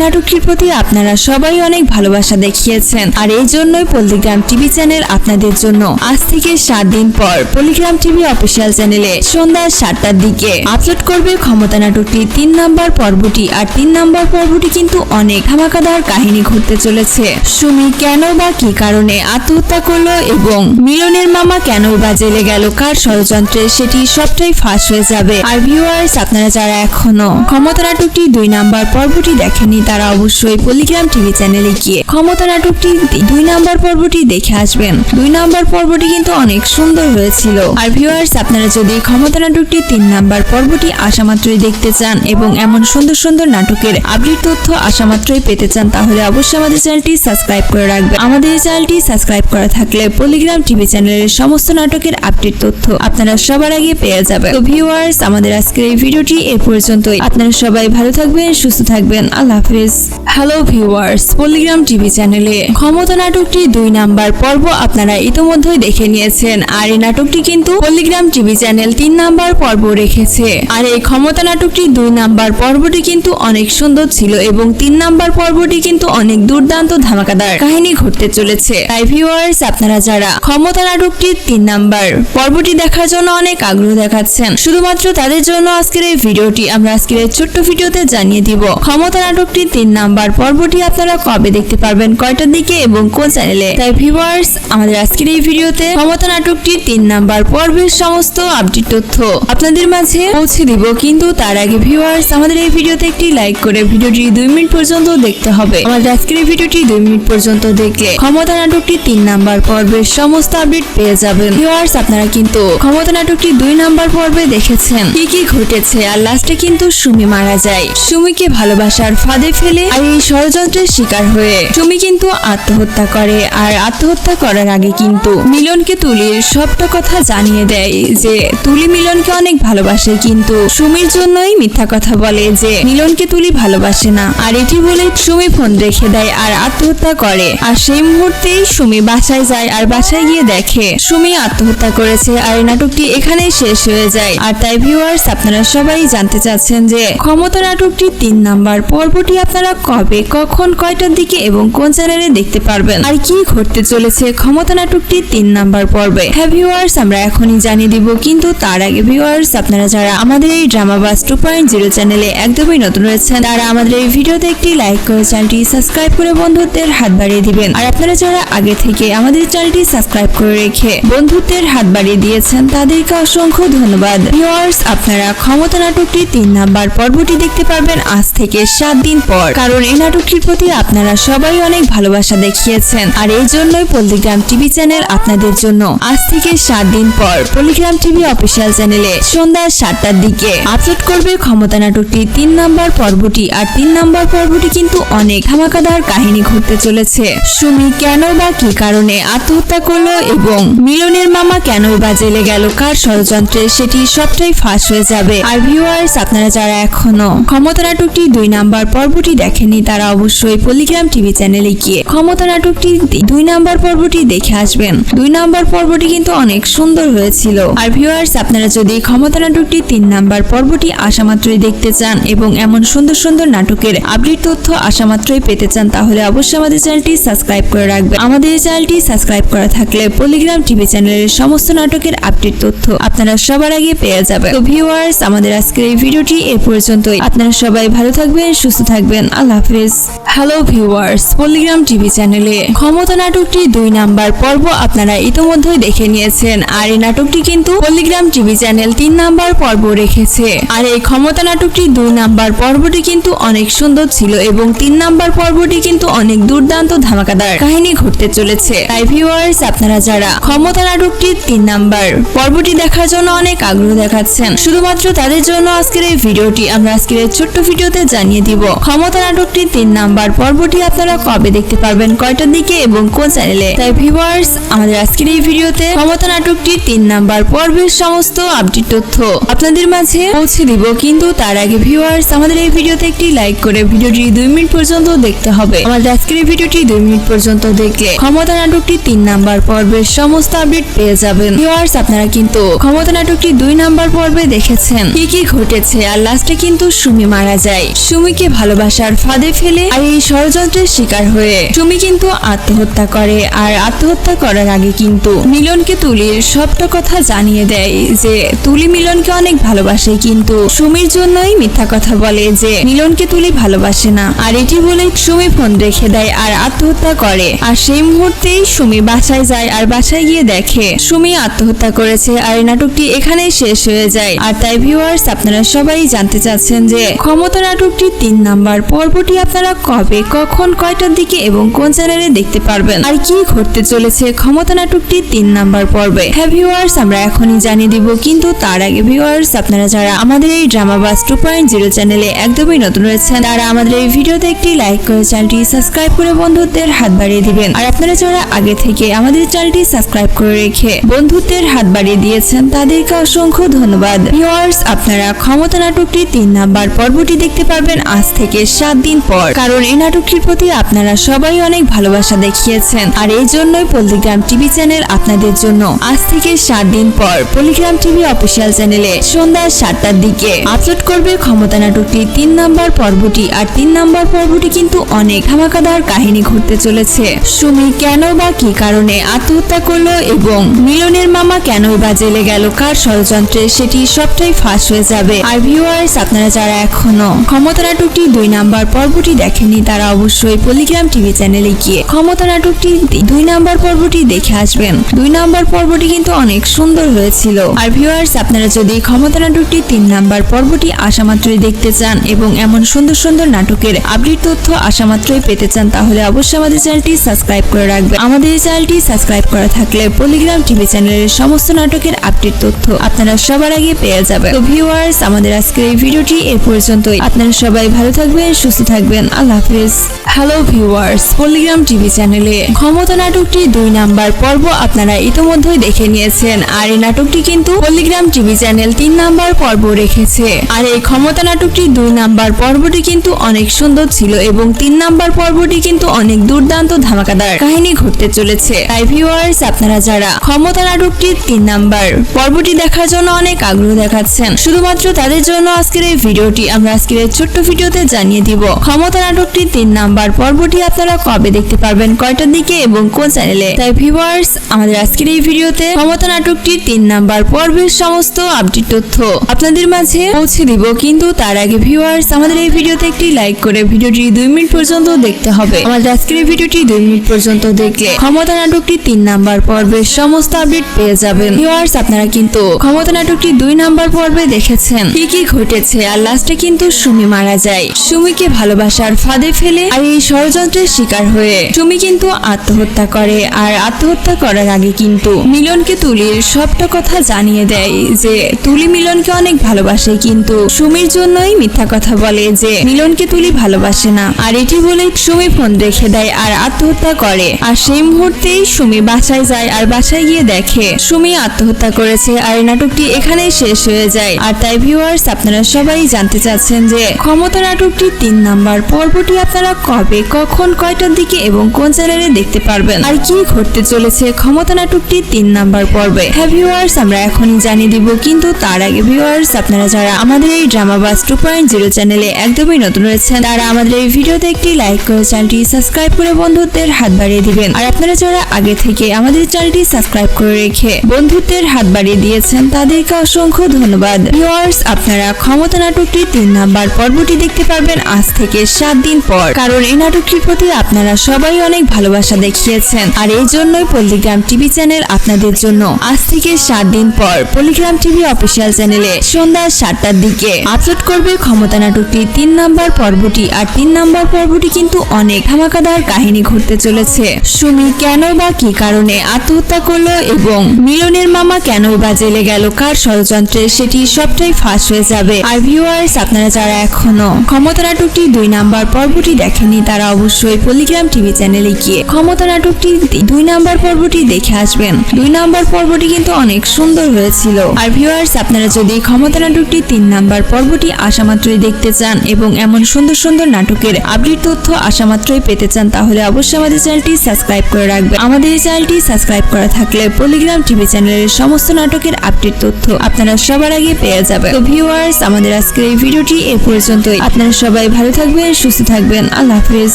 নাটকটির প্রতি আপনারা সবাই অনেক ভালোবাসা দেখিয়েছেন। আর এই জন্যই পল্লিগ্রাম টিভি চ্যানেল আপনাদের জন্য আজ থেকে 7 দিন পর পল্লিগ্রাম টিভি অফিসিয়াল চ্যানেলে সন্ধ্যা 7টার দিকে আপলোড করবে ক্ষমতা নাটকটি 3 নাম্বার পর্বটি। আর 3 নাম্বার পর্বটি কিন্তু অনেক ধামাকাদার কাহিনী ঘটতে চলেছে। সুমি কেন বা কি কারণে আত্মহত্যা করলো এবং মিলনের মামা কেনই বা জেলে গেল, কার ষড়যন্ত্রে, সেটি সবটাই ফাঁস হয়ে যাবে। আর ভিউয়ার্স, আপনারা যারা এখনো ক্ষমতা নাটকটি 2 নাম্বার পর্বটি দেখেনি তারা অবশ্যই পল্লিগ্রাম টিভি চ্যানেলে গিয়ে ক্ষমতা নাটকটি 2 নাম্বার পর্বটি দেখে আসবেন। 2 নাম্বার পর্বটি কিন্তু অনেক সুন্দর হয়েছিল। আর ভিউয়ার্স, আপনারা যদি ক্ষমতা নাটকটি 3 নাম্বার পর্বটি আসামাত্রই দেখতে চান এবং এমন সুন্দর সুন্দর নাটকের আপডেট তথ্য আসামাত্রই পেতে চান তাহলে অবশ্যই আমাদের চ্যানেলটি সাবস্ক্রাইব করে রাখবেন। আমাদের এই চ্যানেলটি সাবস্ক্রাইব করা থাকলে পল্লিগ্রাম টিভি চ্যানেলের সমস্ত নাটকের আপডেট তথ্য আপনারা সবার আগে পেয়ে যাবেন। তো ভিউয়ার্স, আমাদের আজকের এই ভিডিওটি এ পর্যন্তই। আপনারা সবাই ভালো থাকবেন, সুস্থ থাকবেন। আল্লাহ হাফেজ। হ্যালো ভিউয়ার্স, পল্লিগ্রাম টিভি চ্যানেলে ক্ষমতা নাটকটি 2 নাম্বার পর্ব আপনারা ইতোমধ্যেই দেখে নিয়েছেন। আর এই নাটকটি কিন্তু পল্লিগ্রাম টিভি চ্যানেল 3 নাম্বার পর্ব রেখেছে। আর এই ক্ষমতা নাটকটি 2 নাম্বার পর্বটি কিন্তু অনেক সুন্দর ছিল এবং 3 নাম্বার পর্বটি কিন্তু অনেক দুর্দান্ত ধামাকাদার কাহিনী ঘটতে চলেছে। তাই ভিউয়ার্স, আপনারা যারা ক্ষমতা নাটকটি 3 নাম্বার পর্বটি দেখার জন্য অনেক আগ্রহ দেখাচ্ছেন, শুধুমাত্র তাদের জন্য আজকের এই ভিডিওটি আমরা আজকের এই ছোট্ট ভিডিওতে জানিয়ে দিব ক্ষমতা নাটকটি 3 নাম্বার পর্বটি আপনারা কবে দেখতে পারবেন, কয়টার দিকে এবং কোন চ্যানেলে। তাই ভিউয়ার্স, আমাদের আজকের এই ভিডিওতে ক্ষমতা নাটকটি 3 নাম্বার পর্বের সমস্ত আপডেট তথ্য আপনাদের মাঝে পৌঁছে দিব, কিন্তু তার আগে ভিউয়ার্স, আমাদের এই ভিডিওতে একটি লাইক করে ভিডিওটি 2 মিনিট পর্যন্ত দেখতে হবে। আমাদের আজকের এই ভিডিওটি 2 মিনিট পর্যন্ত দেখলে ক্ষমতা নাটকটি 3 নাম্বার পর্বের সমস্ত আপডেট পেয়ে যাবেন। ভিউয়ার্স, আপনারা কিন্তু ক্ষমতা নাটকটি 2 নাম্বার পর্বে দেখেছেন কি কি ঘটেছে। আর লাস্টে কিন্তু সুমি মারা যায়। সুমিকে ভালোবাসার ফাঁদে ফেলে আর এই ষড়যন্ত্রের শিকার হয়ে সুমি কিন্তু আত্মহত্যা করে। আর আত্মহত্যা করার আগে কিন্তু মিলনকে তুলির সবটা কথা জানিয়ে দেয় যে তুলি মিলনকে অনেক ভালোবাসে, কিন্তু সুমির জন্যই মিথ্যা কথা বলে যে মিলনকে তুলি ভালোবাসে না। আর এটি বলে সুমি ফোন রেখে দেয় আর আত্মহত্যা করে। আর সেই মুহূর্তেই সুমি বাসায় যায় আর বাসায় গিয়ে দেখে সুমি আত্মহত্যা করেছে। আর এই নাটকটি এখানেই শেষ হয়ে যায়। আর তাই ভিউয়ার্স, আপনারা সবাই জানতে চাচ্ছেন যে ক্ষমতা নাটকটি 3 নাম্বার পর্বটি আপনারা কবে, কখন, কয়টার দিকে এবং কোন চ্যানেলে দেখতে পারবেন, আর কি ঘটতে চলেছে ক্ষমতা নাটকটি 3 নাম্বার পর্বে। হ্যাঁ ভিউয়ার্স, আমরা এখনই জানিয়ে দিব, কিন্তু তার আগে ভিউয়ার্স, আপনারা যারা আমাদের এই ড্রামাবাজ 2.0 চ্যানেলে একদমই নতুন রয়েছেন তারা আমাদের এই ভিডিওতে একটি লাইক করে চ্যানেলটি সাবস্ক্রাইব করে বন্ধুত্বের হাত বাড়িয়ে দিবেন। আর আপনারা যারা আগে থেকে আমাদের চ্যানেলটি সাবস্ক্রাইব করে রেখে বন্ধুত্বের হাত বাড়িয়ে দিয়েছেন তাদেরকে অসংখ্য ধন্যবাদ। ভিউয়ার্স, আপনারা ক্ষমতা নাটকটি 3 নাম্বার পর্বটি দেখতে পারবেন আজ থেকে 7 দিন পর, কারণ এই নাটকটির প্রতি আপনারা সবাই অনেক ভালোবাসা দেখিয়েছেন। আর এই জন্যই পল্লিগ্রাম টিভি চ্যানেল আপনাদের জন্য আজ থেকে 7 দিন পর পল্লিগ্রাম টিভি অফিসিয়াল চ্যানেলে সন্ধ্যা 7টার দিকে আপলোড করবে ক্ষমতা নাটকটি 3 নাম্বার পর্বটি। আর 3 নাম্বার পর্বটি কিন্তু অনেক ধামাকাদার কাহিনী ঘটতে চলেছে। সুমি কেন বা কি কারণে আত্মহত্যা করলো এবং মিলনের মামা কেনই বা জেলে গেল, কার ষড়যন্ত্রে, সেটি সবটাই ফাঁস হয়ে যাবে। আর ভিউয়ার্স, আপনারা যারা এখনো ক্ষমতা নাটকটি 2 নাম্বার পর্বটি দেখেনি তারা অবশ্যই পল্লিগ্রাম টিভি চ্যানেলে গিয়ে ক্ষমতা নাটকটি 2 নাম্বার পর্বটি দেখে আসবেন। 2 নাম্বার পর্বটি কিন্তু অনেক সুন্দর হয়েছিল। আর ভিউয়ার্স, আপনারা যদি ক্ষমতা নাটকটি 3 নাম্বার পর্বটি আসামাত্রই দেখতে চান এবং এমন সুন্দর সুন্দর নাটকের আপডেট তথ্য আসামাত্রই পেতে চান তাহলে অবশ্যই আমাদের চ্যানেলটি সাবস্ক্রাইব করে রাখবেন। আমাদের এই চ্যানেলটি সাবস্ক্রাইব করা থাকলে পল্লিগ্রাম টিভি চ্যানেলের সমস্ত নাটকের আপডেট তথ্য আপনারা সবার আগে পেয়ে যাবেন। তো ভিউয়ার্স, আমাদের আজকের এই ভিডিওটি এ পর্যন্তই। আপনারা সবাই ভালো থাকবেন, সুস্থ থাকবেন। আল্লাহ হাফেজ। হ্যালো ভিউয়ার্স, পল্লিগ্রাম টিভি চ্যানেলে ক্ষমতা নাটকটি 2 নাম্বার পর্ব আপনারা ইতোমধ্যেই দেখে নিয়েছেন। আর এই নাটকটি কিন্তু পল্লিগ্রাম টিভি চ্যানেল 3 নাম্বার পর্ব রেখেছে। আর এই ক্ষমতা নাটকটি 2 নাম্বার পর্বটি কিন্তু অনেক সুন্দর ছিল এবং 3 নাম্বার পর্বটি কিন্তু অনেক দুর্দান্ত ধামাকাদার কাহিনী ঘটতে চলেছে। তাই ভিউয়ার্স, আপনারা যারা ক্ষমতা নাটকটি 3 নাম্বার পর্বটি দেখার জন্য অনেক আগ্রহ দেখাচ্ছেন, শুধুমাত্র তাদের জন্য আজকের এই ভিডিওটি আমরা আজকের এই ছোট্ট ভিডিওতে জানিয়ে দিব ক্ষমতা নাটকটি 3 নাম্বার পর্বটি আপনারা কবে দেখতে পারবেন, কয়টার দিকে এবং কোন চ্যানেলে। তাই ভিউয়ার্স, আমাদের আজকের এই ভিডিওতে ক্ষমতা নাটকটি 3 নাম্বার পর্বের সমস্ত আপডেট তথ্য আপনাদের মাঝে পৌঁছে দিব। কিন্তু তার আগে ভিউয়ার্স, আমাদের এই ভিডিওতে একটি লাইক করে ভিডিওটি 2 মিনিট পর্যন্ত দেখতে হবে। আমাদের আজকের এই ভিডিওটি 2 মিনিট পর্যন্ত দেখলে ক্ষমতা নাটকটি 3 নাম্বার পর্বের সমস্ত আপডেট পেয়ে যাবেন। ভিউয়ার্স, আপনারা কিন্তু ক্ষমতা নাটকটি 2 নাম্বার পর্বে দেখেছেন কি কি ঘটেছে। আর লাস্টে কিন্তু সুমি মারা যায়। সুমিকে ভালোবাসার ফাঁদে ফেলে আর এই ষড়যন্ত্রের শিকার হয়ে সুমি কিন্তু আত্মহত্যা করে। আর আত্মহত্যা করার আগে কিন্তু মিলনকে তুলির সবটা কথা জানিয়ে দেয় যে তুলি মিলনকে অনেক ভালোবাসে, কিন্তু সুমির জন্যই মিথ্যা কথা বলে যে মিলনকে তুলি ভালোবাসে না। আর এটি বলে সুমি ফোন রেখে দেয় আর আত্মহত্যা করে। আর সেই মুহূর্তেই সুমি বাসায় যায় আর বাসায় গিয়ে দেখে সুমি আত্মহত্যা করেছে। আর এই নাটকটি এখানেই শেষ হয়ে যায়। আর তাই ভিউয়ার্স, আপনারা সবাই জানতে চাচ্ছেন যে ক্ষমতা নাটকটি 3 নাম্বার পর্বটি আপনারা কবে, কখন, কয়টার দিকে এবং কোন চ্যানেলে দেখতে পারবেন, আর কি ঘটতে চলেছে ক্ষমতা নাটকটি 3 নাম্বার পর্বে। হ্যাঁ ভিউয়ার্স, আমরা এখনই জানিয়ে দিব। কিন্তু তার আগে ভিউয়ার্স, আপনারা যারা আমাদের এই ড্রামাবাজ 2.0 চ্যানেলে একদমই নতুন রয়েছেন, তারা আমাদের এই ভিডিওতে একটি লাইক করে চ্যানেলটি সাবস্ক্রাইব করে বন্ধুত্বের হাত বাড়িয়ে দিবেন। আর আপনারা যারা আগে থেকে আমাদের চ্যানেলটি সাবস্ক্রাইব করে রেখে বন্ধুত্বের হাত বাড়িয়ে দিয়েছেন, তাদেরকে অসংখ্য ধন্যবাদ। ভিউয়ার্স, আপনারা ক্ষমতা নাটকটি 3 নাম্বার পর্বটি দেখতে পারবেন আজ থেকে 7 দিন পর। কারণ এই নাটকটির প্রতি আপনারা সবাই অনেক ভালোবাসা দেখিয়েছেন। আর এই জন্যই পল্লিগ্রাম টিভি চ্যানেল আপনাদের জন্য আজ থেকে 7 দিন পর পল্লিগ্রাম টিভি অফিসিয়াল চ্যানেলে সন্ধ্যা 7টার দিকে আপলোড করবে ক্ষমতা নাটকটি 3 নাম্বার পর্বটি। আর 3 নাম্বার পর্বটি কিন্তু অনেক ধামাকাদার কাহিনী ঘটতে চলেছে। সুমি কেন বা কি কারণে আত্মহত্যা করলো এবং মিলনের মামা কেনই বা জেলে গেল, কার ষড়যন্ত্রে, সেটি সবটাই ফাঁস হয়ে যাবে। আর ভিউয়ার্স, আপনারা যারা এখনো ক্ষমতা নাটকটি 2 নাম্বার পর্বটি দেখেননি, তারা অবশ্যই পল্লিগ্রাম টিভি চ্যানেলে গিয়ে ক্ষমতা নাটকটি 2 নাম্বার পর্বটি দেখে আসবেন। 2 নাম্বার পর্বটি কিন্তু অনেক সুন্দর হয়েছিল। আর ভিউয়ার্স, আপনারা যদি ক্ষমতা নাটকটি 3 নাম্বার পর্বটি আসামাত্রই দেখতে চান এবং এমন সুন্দর সুন্দর নাটকের আপডেট তথ্য আসামাত্রই পেতে চান, তাহলে অবশ্যই আমাদের চ্যানেলটি সাবস্ক্রাইব করে রাখবেন। আমাদের এই চ্যানেলটি সাবস্ক্রাইব করা থাকলে পল্লিগ্রাম টিভি চ্যানেলের সমস্ত নাটকের আপডেট তথ্য আপনারা সবার আগে পেয়ে যাবেন। তো ভিউয়ার্স, আমাদের আজকের এই ভিডিওটি এ পর্যন্তই। আপনারা সবাই ভালো থাকবেন, সুস্থ থাকবেন। আল্লাহ হাফেজ। হ্যালো ভিউয়ার্স, পল্লিগ্রাম টিভি চ্যানেলে ক্ষমতা নাটকটি 2 নাম্বার পর্ব আপনারা ইতোমধ্যেই দেখে নিয়েছেন। আর এই নাটকটি কিন্তু পল্লিগ্রাম টিভি চ্যানেল 3 নাম্বার পর্ব রেখেছে। আর এই ক্ষমতা নাটকটি 2 নাম্বার পর্বটি কিন্তু অনেক সুন্দর ছিল এবং 3 নাম্বার পর্বটি কিন্তু অনেক দুর্দান্ত ধামাকাদার কাহিনী ঘটতে চলেছে। তাই ভিউয়ার্স, আপনারা যারা ক্ষমতা নাটকটি 3 নাম্বার পর্বটি দেখার জন্য অনেক আগ্রহ দেখাচ্ছেন, শুধুমাত্র তাদের জন্য আজকের এই ভিডিওটি আমরা আজকের এই ছোট্ট ভিডিওতে জানিয়ে দিব ক্ষমতা নাটকটি 3 নাম্বার পর্বটি আপনারা কবে দেখতে পারবেন, কয়টার দিকে এবং কোন চ্যানেলে। তাই ভিউয়ার্স, আমাদের আজকের এই ভিডিওতে ক্ষমতা নাটকটি 3 নাম্বার পর্বের সমস্ত আপডেট তথ্য আপনাদের মাঝে পৌঁছে দিব। কিন্তু তার আগে ভিউয়ার্স, আমাদের এই ভিডিওতে একটি লাইক করে ভিডিওটি 2 মিনিট পর্যন্ত দেখতে হবে। আমাদের আজকের এই ভিডিওটি 2 মিনিট পর্যন্ত দেখলে ক্ষমতা নাটকটি 3 নাম্বার পর্বের সমস্ত আপডেট পেয়ে যাবেন। ভিউয়ার্স, আপনারা কিন্তু ক্ষমতা নাটকটি 2 নাম্বার পর্বে দেখেছেন কি কি ঘটেছে। আর লাস্টে কিন্তু সুমি মারা যায়। সুমিকে ভালোবাসার ফাঁদে ফেলে আর এই ষড়যন্ত্রের শিকার হয়ে সুমি কিন্তু আত্মহত্যা করে। আর আত্মহত্যা করার আগে কিন্তু মিলনকে তুলির সবটা কথা জানিয়ে দেয় যে তুলি মিলনকে অনেক ভালোবাসে, কিন্তু সুমির জন্যই মিথ্যা কথা বলে যে মিলনকে তুলি ভালোবাসে না। আর এটি বলে সুমি ফোন রেখে দেয় আর আত্মহত্যা করে। আর সেই মুহূর্তেই সুমি বাসায় যায় আর বাসায় গিয়ে দেখে সুমি আত্মহত্যা করেছে। আর এই নাটকটি এখানেই শেষ হয়ে যায়। আর তাই ভিউয়ার্স, আপনারা সবাই জানতে চাচ্ছেন যে ক্ষমতা নাটকটি 3 নাম্বার পর্বটি আপনারা কবে, কখন, কয়টার দিকে এবং কোন চ্যানেলে দেখতে পারবেন, আর কি ঘটতে চলেছে ক্ষমতা নাটকটি 3 নাম্বার পর্বে। হ্যাঁ ভিউয়ার্স, আমরা এখনই জানিয়ে দিব। কিন্তু তার আগে ভিউয়ার্স, আপনারা যারা আমাদের এই ড্রামাবাজ 2.0 চ্যানেলে একদমই নতুন রয়েছেন, তারা আমাদের এই ভিডিওতে একটি লাইক করে চ্যানেলটি সাবস্ক্রাইব করে বন্ধুত্বের হাত বাড়িয়ে দিবেন। আর আপনারা যারা আগে থেকে আমাদের চ্যানেলটি সাবস্ক্রাইব করে রেখে বন্ধুত্বের হাত বাড়িয়ে দিয়েছেন, তাদেরকে অসংখ্য ধন্যবাদ। ভিউয়ার্স, আপনারা ক্ষমতা নাটকটি 3 নাম্বার পর্বটি দেখতে পারবেন আজ থেকে 7 দিন পর। কারণ এই নাটকটির প্রতি আপনারা সবাই অনেক ভালোবাসা দেখিয়েছেন, আর এই জন্যই পল্লিগ্রাম টিভি চ্যানেল আপনাদের জন্য আজ থেকে 7 দিন পর পল্লিগ্রাম টিভি অফিসিয়াল চ্যানেলে সন্ধ্যা 7টার দিকে আপলোড করবে ক্ষমতা নাটকটির 3 নাম্বার পর্বটি। আর 3 নাম্বার পর্বটি কিন্তু অনেক ধামাকাদার কাহিনী ঘটতে চলেছে। সুমি কেন বা কি কারণে আত্মহত্যা করলো এবং মিলনের মামা কেনই বা জেলে গেল, কার ষড়যন্ত্রে, সেটি সবটাই ফাঁস হয়ে যাবে। আর ভিউয়ার্স, আপনারা যারা এখনো ক্ষমতা নাটকটি 2 নাম্বার পর্বটি দেখেনি তারা অবশ্যই পল্লিগ্রাম টিভি চ্যানেলে গিয়ে ক্ষমতা নাটকটি 2 নাম্বার পর্বটি দেখে আসবেন। 2 নাম্বার পর্বটি কিন্তু অনেক সুন্দর হয়েছিল। আর ভিউয়ার্স, আপনারা যদি ক্ষমতা নাটকটি 3 নাম্বার পর্বটি আসামাত্রই দেখতে চান এবং এমন সুন্দর সুন্দর নাটকের আপডেট তথ্য আসামাত্রই পেতে চান, তাহলে অবশ্যই আমাদের চ্যানেলটি সাবস্ক্রাইব করে রাখবেন। আমাদের এই চ্যানেলটি সাবস্ক্রাইব করা থাকলে পল্লিগ্রাম টিভি চ্যানেলের সমস্ত নাটকের আপডেট তথ্য আপনারা সবার আগে পেয়ে যাবেন। তো ভিউয়ার্স, আমাদের আজকের এই ভিডিওটি এ পর্যন্তই। আপনারা সবাই ভালো থাকবেন, সুস্থ থাকবেন। আল্লাহ হাফেজ।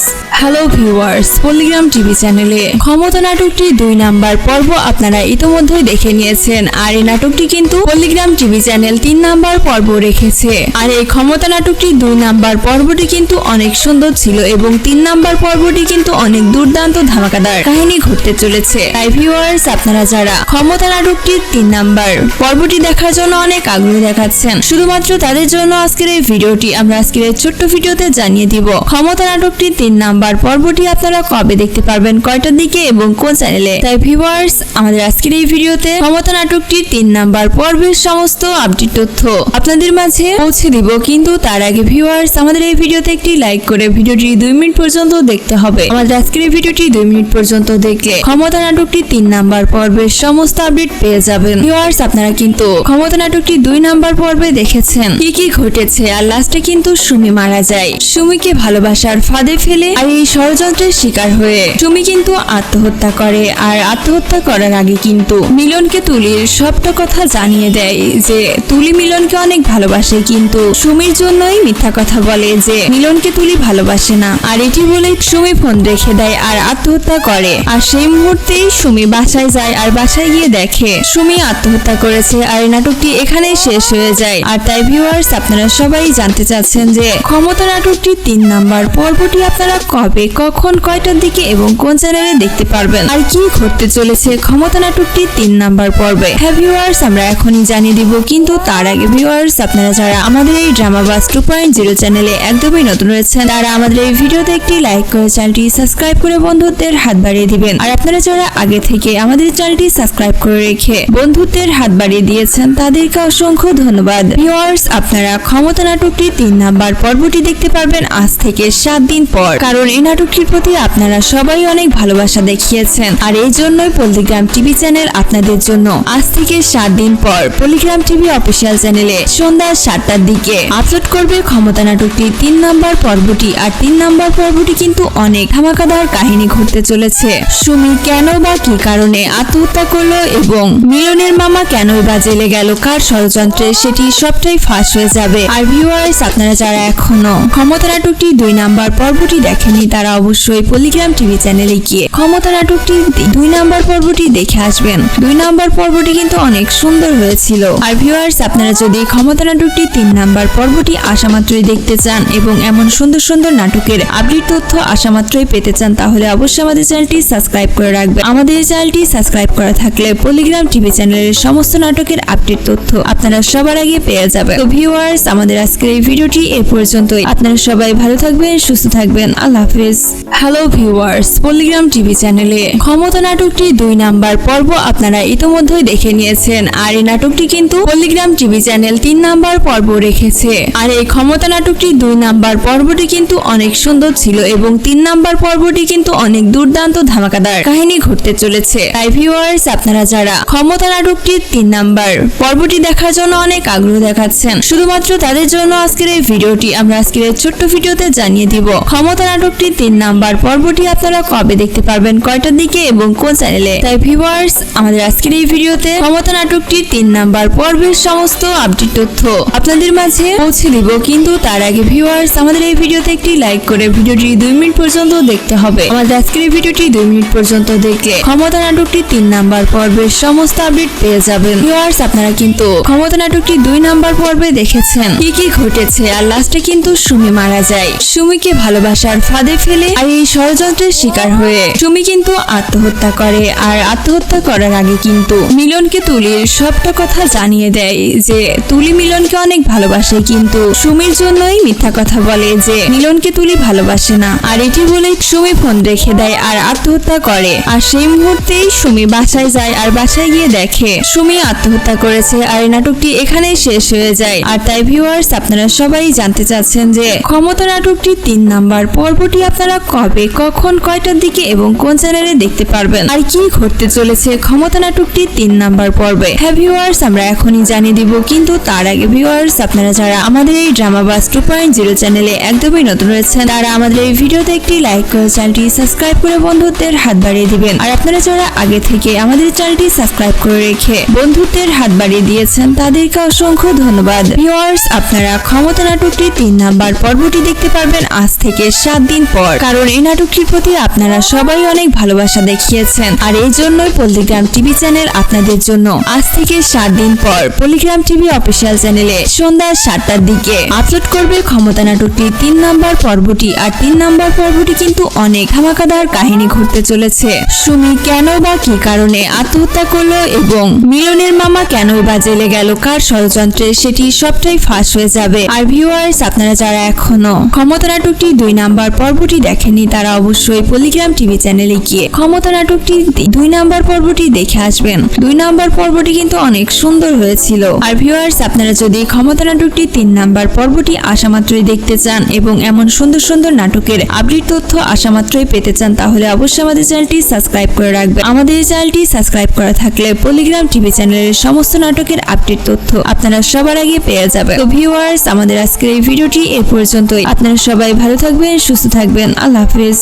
হ্যালো ভিউয়ার্স, পল্লিগ্রাম টিভি চ্যানেলে ক্ষমতা নাটকটি 2 নাম্বার পর্ব আপনারা ইতোমধ্যেই দেখে নিয়েছেন। আর এই নাটকটি কিন্তু পল্লিগ্রাম টিভি চ্যানেল 3 নাম্বার পর্ব রেখেছে। আর এই ক্ষমতা নাটকটি 2 নাম্বার পর্বটি কিন্তু অনেক সুন্দর ছিল এবং 3 নাম্বার পর্বটি কিন্তু অনেক দুর্দান্ত ধামাকাদার কাহিনী ঘটতে চলেছে। তাই ভিউয়ার্স, আপনারা যারা ক্ষমতা নাটকটির 3 নাম্বার পর্বটি দেখার জন্য অনেক আগ্রহ দেখাচ্ছেন, শুধুমাত্র তাদের জন্য আজকের এই ভিডিওটি আমরা আজকের এই ছোট্ট ভিডিওতে জানিয়ে দিব ক্ষমতা নাটকটির 3 নাম্বার পর্বটি আপনারা কবে দেখতে পারবেন, কয়টার দিকে এবং কোন চ্যানেলে। তাই ভিউয়ার্স, আমাদের আজকের এই ভিডিওতে ক্ষমতা নাটকটির 3 নাম্বার পর্বের সমস্ত আপডেট তথ্য আপনাদের মাঝে পৌঁছে দিব। কিন্তু তার আগে ভিউয়ার্স, আমাদের এই ভিডিওতে একটি লাইক করে ভিডিওটি 2 মিনিট পর্যন্ত দেখতে হবে। আমাদের আজকের এই ভিডিওটি 2 মিনিট পর্যন্ত দেখলে ক্ষমতা নাটকটি 3 নাম্বার পর্বের সমস্ত আপডেট পেয়ে যাবেন। ভিউয়ার্স, আপনারা কিন্তু ক্ষমতা নাটকটি 2 নাম্বার পর্বে দেখেছেন কি কি ঘটেছে। আর লাস্টে কিন্তু সুমি মারা যায়। সুমিকে ভালোবাসার ফাঁদে ফেলে আর এই ষড়যন্ত্রের শিকার হয়ে সুমি কিন্তু আত্মহত্যা করে। আর আত্মহত্যা করার আগে কিন্তু মিলনকে তুলির সবটা কথা জানিয়ে দেয় যে তুলি মিলনকে অনেক ভালোবাসে, কিন্তু সুমির জন্যই মিথ্যা কথা বলে যে মিলনকে তুলি ভালোবাসে না। আর এটি বলে সুমি ফোন রেখে দেয় আর আত্মহত্যা করে। আর সেই মুহূর্তেই সুমি বাসায় যায় আর বাসায় গিয়ে দেখে সুমি আত্মহত্যা করেছে। আর এই নাটকটি এখানেই শেষ হয়ে যায়। আর তাই ভিউয়ার্স, আপনারা সবাই জানতে চাচ্ছেন যে ক্ষমতা নাটকটি 3 নাম্বার পর্বটি আপনারা কবে, কখন, কয়টার দিকে এবং কোন চ্যানেলে দেখতে পারবেন, আর কি ঘটতে চলেছে ক্ষমতা নাটকটি 3 নাম্বার পর্বে। হ্যাঁ ভিউয়ার্স, আমরা এখনই জানিয়ে দিব। কিন্তু তার আগে ভিউয়ার্স, আপনারা যারা আমাদের এই ড্রামাবাজ 2.0 চ্যানেলে একদমই নতুন রয়েছেন, তারা আমাদের এই ভিডিওতে একটি লাইক করে চ্যানেলটি সাবস্ক্রাইব করে বন্ধুত্বের হাত বাড়িয়ে দিবেন। আর আপনারা যারা আগে থেকে আমাদের চ্যানেলটি সাবস্ক্রাইব করে রেখে বন্ধুত্বের হাত বাড়িয়ে দিয়েছেন, তাদেরকে অসংখ্য ধন্যবাদ। ভিউয়ার্স, আপনারা ক্ষমতা নাটকটি 3 নাম্বার পর্বটি দেখতে পারবেন আজ থেকে 7 দিন পর। কারণ এই নাটকটির প্রতি আপনারা সবাই অনেক ভালোবাসা দেখিয়েছেন, আর এই জন্যই পল্লিগ্রাম টিভি চ্যানেল আপনাদের জন্য আজ থেকে 7 দিন পর পল্লিগ্রাম টিভি অফিসিয়াল চ্যানেলে সন্ধ্যা 7টার দিকে আপলোড করবে ক্ষমতা নাটকটি 3 নাম্বার পর্বটি। আর 3 নাম্বার পর্বটি কিন্তু অনেক ধামাকাদার কাহিনী ঘটতে চলেছে। সুমি কেন বা কি কারণে আত্মহত্যা করলো এবং মিলনের মামা কেনই বা জেলে গেল, কার ষড়যন্ত্রে, সেটি সবটাই ফাঁস হয়ে যাবে। আর ভিউয়ার্স, আপনারা যারা এখনো ক্ষমতা নাটকটি 2 নাম্বার পর্বটি দেখেনি তারা অবশ্যই পল্লিগ্রাম টিভি চ্যানেলে গিয়ে ক্ষমতা নাটকটি 2 নাম্বার পর্বটি দেখে আসবেন। 2 নাম্বার পর্বটি কিন্তু অনেক সুন্দর হয়েছিল। আর ভিউয়ার্স, আপনারা যদি ক্ষমতা নাটকটি 3 নাম্বার পর্বটি আসামাত্রই দেখতে চান এবং এমন সুন্দর সুন্দর নাটকের আপডেট তথ্য আসামাত্রই পেতে চান, তাহলে অবশ্যই আমাদের চ্যানেলটি সাবস্ক্রাইব করে রাখবেন। আমাদের এই চ্যানেলটি সাবস্ক্রাইব করা থাকলে পল্লিগ্রাম টিভি চ্যানেলের সমস্ত নাটকের আপডেট তথ্য আপনারা সবার আগে পেয়ে যাবেন। তো ভিউয়ার্স, আমাদের আজকের এই ভিডিওটি এ পর্যন্তই। আপনারা সবাই ভালো থাকবেন, সুস্থ থাকবেন। আল্লাহ হাফেজ। হ্যালো ভিউয়ার্স, পল্লিগ্রাম টিভি চ্যানেলে ক্ষমতা নাটকটি 2 নাম্বার পর্ব আপনারা ইতোমধ্যেই দেখে নিয়েছেন। আর এই নাটকটি কিন্তু পল্লিগ্রাম টিভি চ্যানেল 3 নাম্বার পর্ব রেখেছে। আর এই ক্ষমতা নাটকটি 2 নাম্বার পর্বটি কিন্তু অনেক সুন্দর ছিল এবং 3 নাম্বার পর্বটি কিন্তু অনেক দুর্দান্ত ধামাকাদার কাহিনী ঘটতে চলেছে। তাই ভিউয়ার্স, আপনারা যারা ক্ষমতা নাটকটির 3 নাম্বার পর্বটি দেখার জন্য অনেক আগ্রহ দেখাচ্ছেন, শুধুমাত্র তাদের জন্য আজকের এই ভিডিওটি আমরা আজকের এই ছোট্ট ভিডিওতে জানিয়ে দিব ক্ষমতা নাটক নাটকটির 3 নাম্বার পর্বটি আপনারা কবে দেখতে পারবেন, কয়টার দিকে এবং কোন চ্যানেলে? তাই ভিউয়ার্স, আমাদের আজকের এই ভিডিওতে ক্ষমতা নাটকটির 3 নাম্বার পর্বের সমস্ত আপডেট তথ্য আপনাদের মাঝে পৌঁছে দিব। কিন্তু তার আগে ভিউয়ার্স, আমাদের এই ভিডিওতে একটি লাইক করে ভিডিওটি 2 মিনিট পর্যন্ত দেখতে হবে। আমাদের আজকের এই ভিডিওটি 2 মিনিট পর্যন্ত দেখলে ক্ষমতা নাটকটির 3 নাম্বার পর্বের সমস্ত আপডেট পেয়ে যাবেন। ভিউয়ার্স, আপনারা কিন্তু ক্ষমতা নাটকটি 2 নাম্বার পর্বে দেখেছেন কি কি ঘটেছে, আর লাস্টে কিন্তু সুমি মারা যায়। সুমিকে ভালোবাসার ফাঁদে ফেলে আর এই ষড়যন্ত্রের শিকার হয়ে সুমি কিন্তু আত্মহত্যা করে। আর আত্মহত্যা করার আগে কিন্তু মিলনকে তুলির সবটা কথা জানিয়ে দেয় যে তুলি মিলনকে অনেক ভালোবাসে, কিন্তু সুমির জন্যই মিথ্যা কথা বলে যে মিলনকে তুলি ভালোবাসে না। আর এটি বলে সুমি ফোন রেখে দেয় আর আত্মহত্যা করে। আর সেই মুহূর্তেই সুমি বাসায় যায়, আর বাসায় গিয়ে দেখে সুমি আত্মহত্যা করেছে। আর এই নাটকটি এখানেই শেষ হয়ে যায়। আর তাই ভিউয়ার্স, আপনারা সবাই জানতে চাচ্ছেন যে ক্ষমতা নাটকটি 3 নাম্বার পর্বটি আপনারা কবে, কখন, কয়টার দিকে এবং কোন চ্যানেলে দেখতে পারবেন, আর কি ঘটতে চলেছে ক্ষমতা নাটকটি 3 নাম্বার পর্বে। হ্যাঁ ভিউয়ার্স, আমরা এখনই জানিয়ে দিব। কিন্তু তার আগে ভিউয়ার্স, আপনারা যারা আমাদের এই ড্রামাবাজ 2.0 চ্যানেলে একদমই নতুন রয়েছেন, তারা আমাদের এই ভিডিওতে একটি লাইক করে চ্যানেলটি সাবস্ক্রাইব করে বন্ধুত্বের হাত বাড়িয়ে দিবেন। আর আপনারা যারা আগে থেকে আমাদের চ্যানেলটি সাবস্ক্রাইব করে রেখে বন্ধুত্বের হাত বাড়িয়ে দিয়েছেন, তাদেরকে অসংখ্য ধন্যবাদ। ভিউয়ার্স, আপনারা ক্ষমতা নাটকটি 3 নাম্বার পর্বটি দেখতে পারবেন আজ থেকে 7 দিন পর। কারণ এই নাটকটির প্রতি আপনারা সবাই অনেক ভালোবাসা দেখিয়েছেন, আর এই জন্যই পল্লিগ্রাম টিভি চ্যানেল আপনাদের জন্য আজ থেকে 7 দিন পর পল্লিগ্রাম টিভি অফিসিয়াল চ্যানেলে সন্ধ্যা 7টার দিকে আপলোড করবে ক্ষমতা নাটকটির 3 নাম্বার পর্বটি। আর 3 নাম্বার পর্বটি কিন্তু অনেক ধামাকাদার কাহিনী ঘটতে চলেছে। সুমি কেন বা কি কারণে আত্মহত্যা করলো এবং মিলনের মামা কেনই বা জেলে গেল, কার ষড়যন্ত্রে, সেটি সবটাই ফাঁস হয়ে যাবে। আর ভিউয়ার্স, আপনারা যারা এখনো ক্ষমতা নাটকটি 2 নাম্বার পর্বটি দেখেনি, তারা অবশ্যই পল্লিগ্রাম টিভি চ্যানেলে গিয়ে ক্ষমতা নাটকটি 2 নাম্বার পর্বটি দেখে আসবেন। 2 নাম্বার পর্বটি কিন্তু অনেক সুন্দর হয়েছিল। আর ভিউয়ার্স, আপনারা যদি ক্ষমতা নাটকটি 3 নাম্বার পর্বটি আসামাত্রই দেখতে চান এবং এমন সুন্দর সুন্দর নাটকের আপডেট তথ্য আসামাত্রই পেতে চান, তাহলে অবশ্যই আমাদের চ্যানেলটি সাবস্ক্রাইব করে রাখবেন। আমাদের এই চ্যানেলটি সাবস্ক্রাইব করা থাকলে পল্লিগ্রাম টিভি চ্যানেলের সমস্ত নাটকের আপডেট তথ্য আপনারা সবার আগে পেয়ে যাবেন। তো ভিউয়ার্স, আমাদের আজকের এই ভিডিওটি এ পর্যন্তই। আপনারা সবাই ভালো থাকবেন, সুস্থ থাকবেন। আল্লাহ হাফেজ।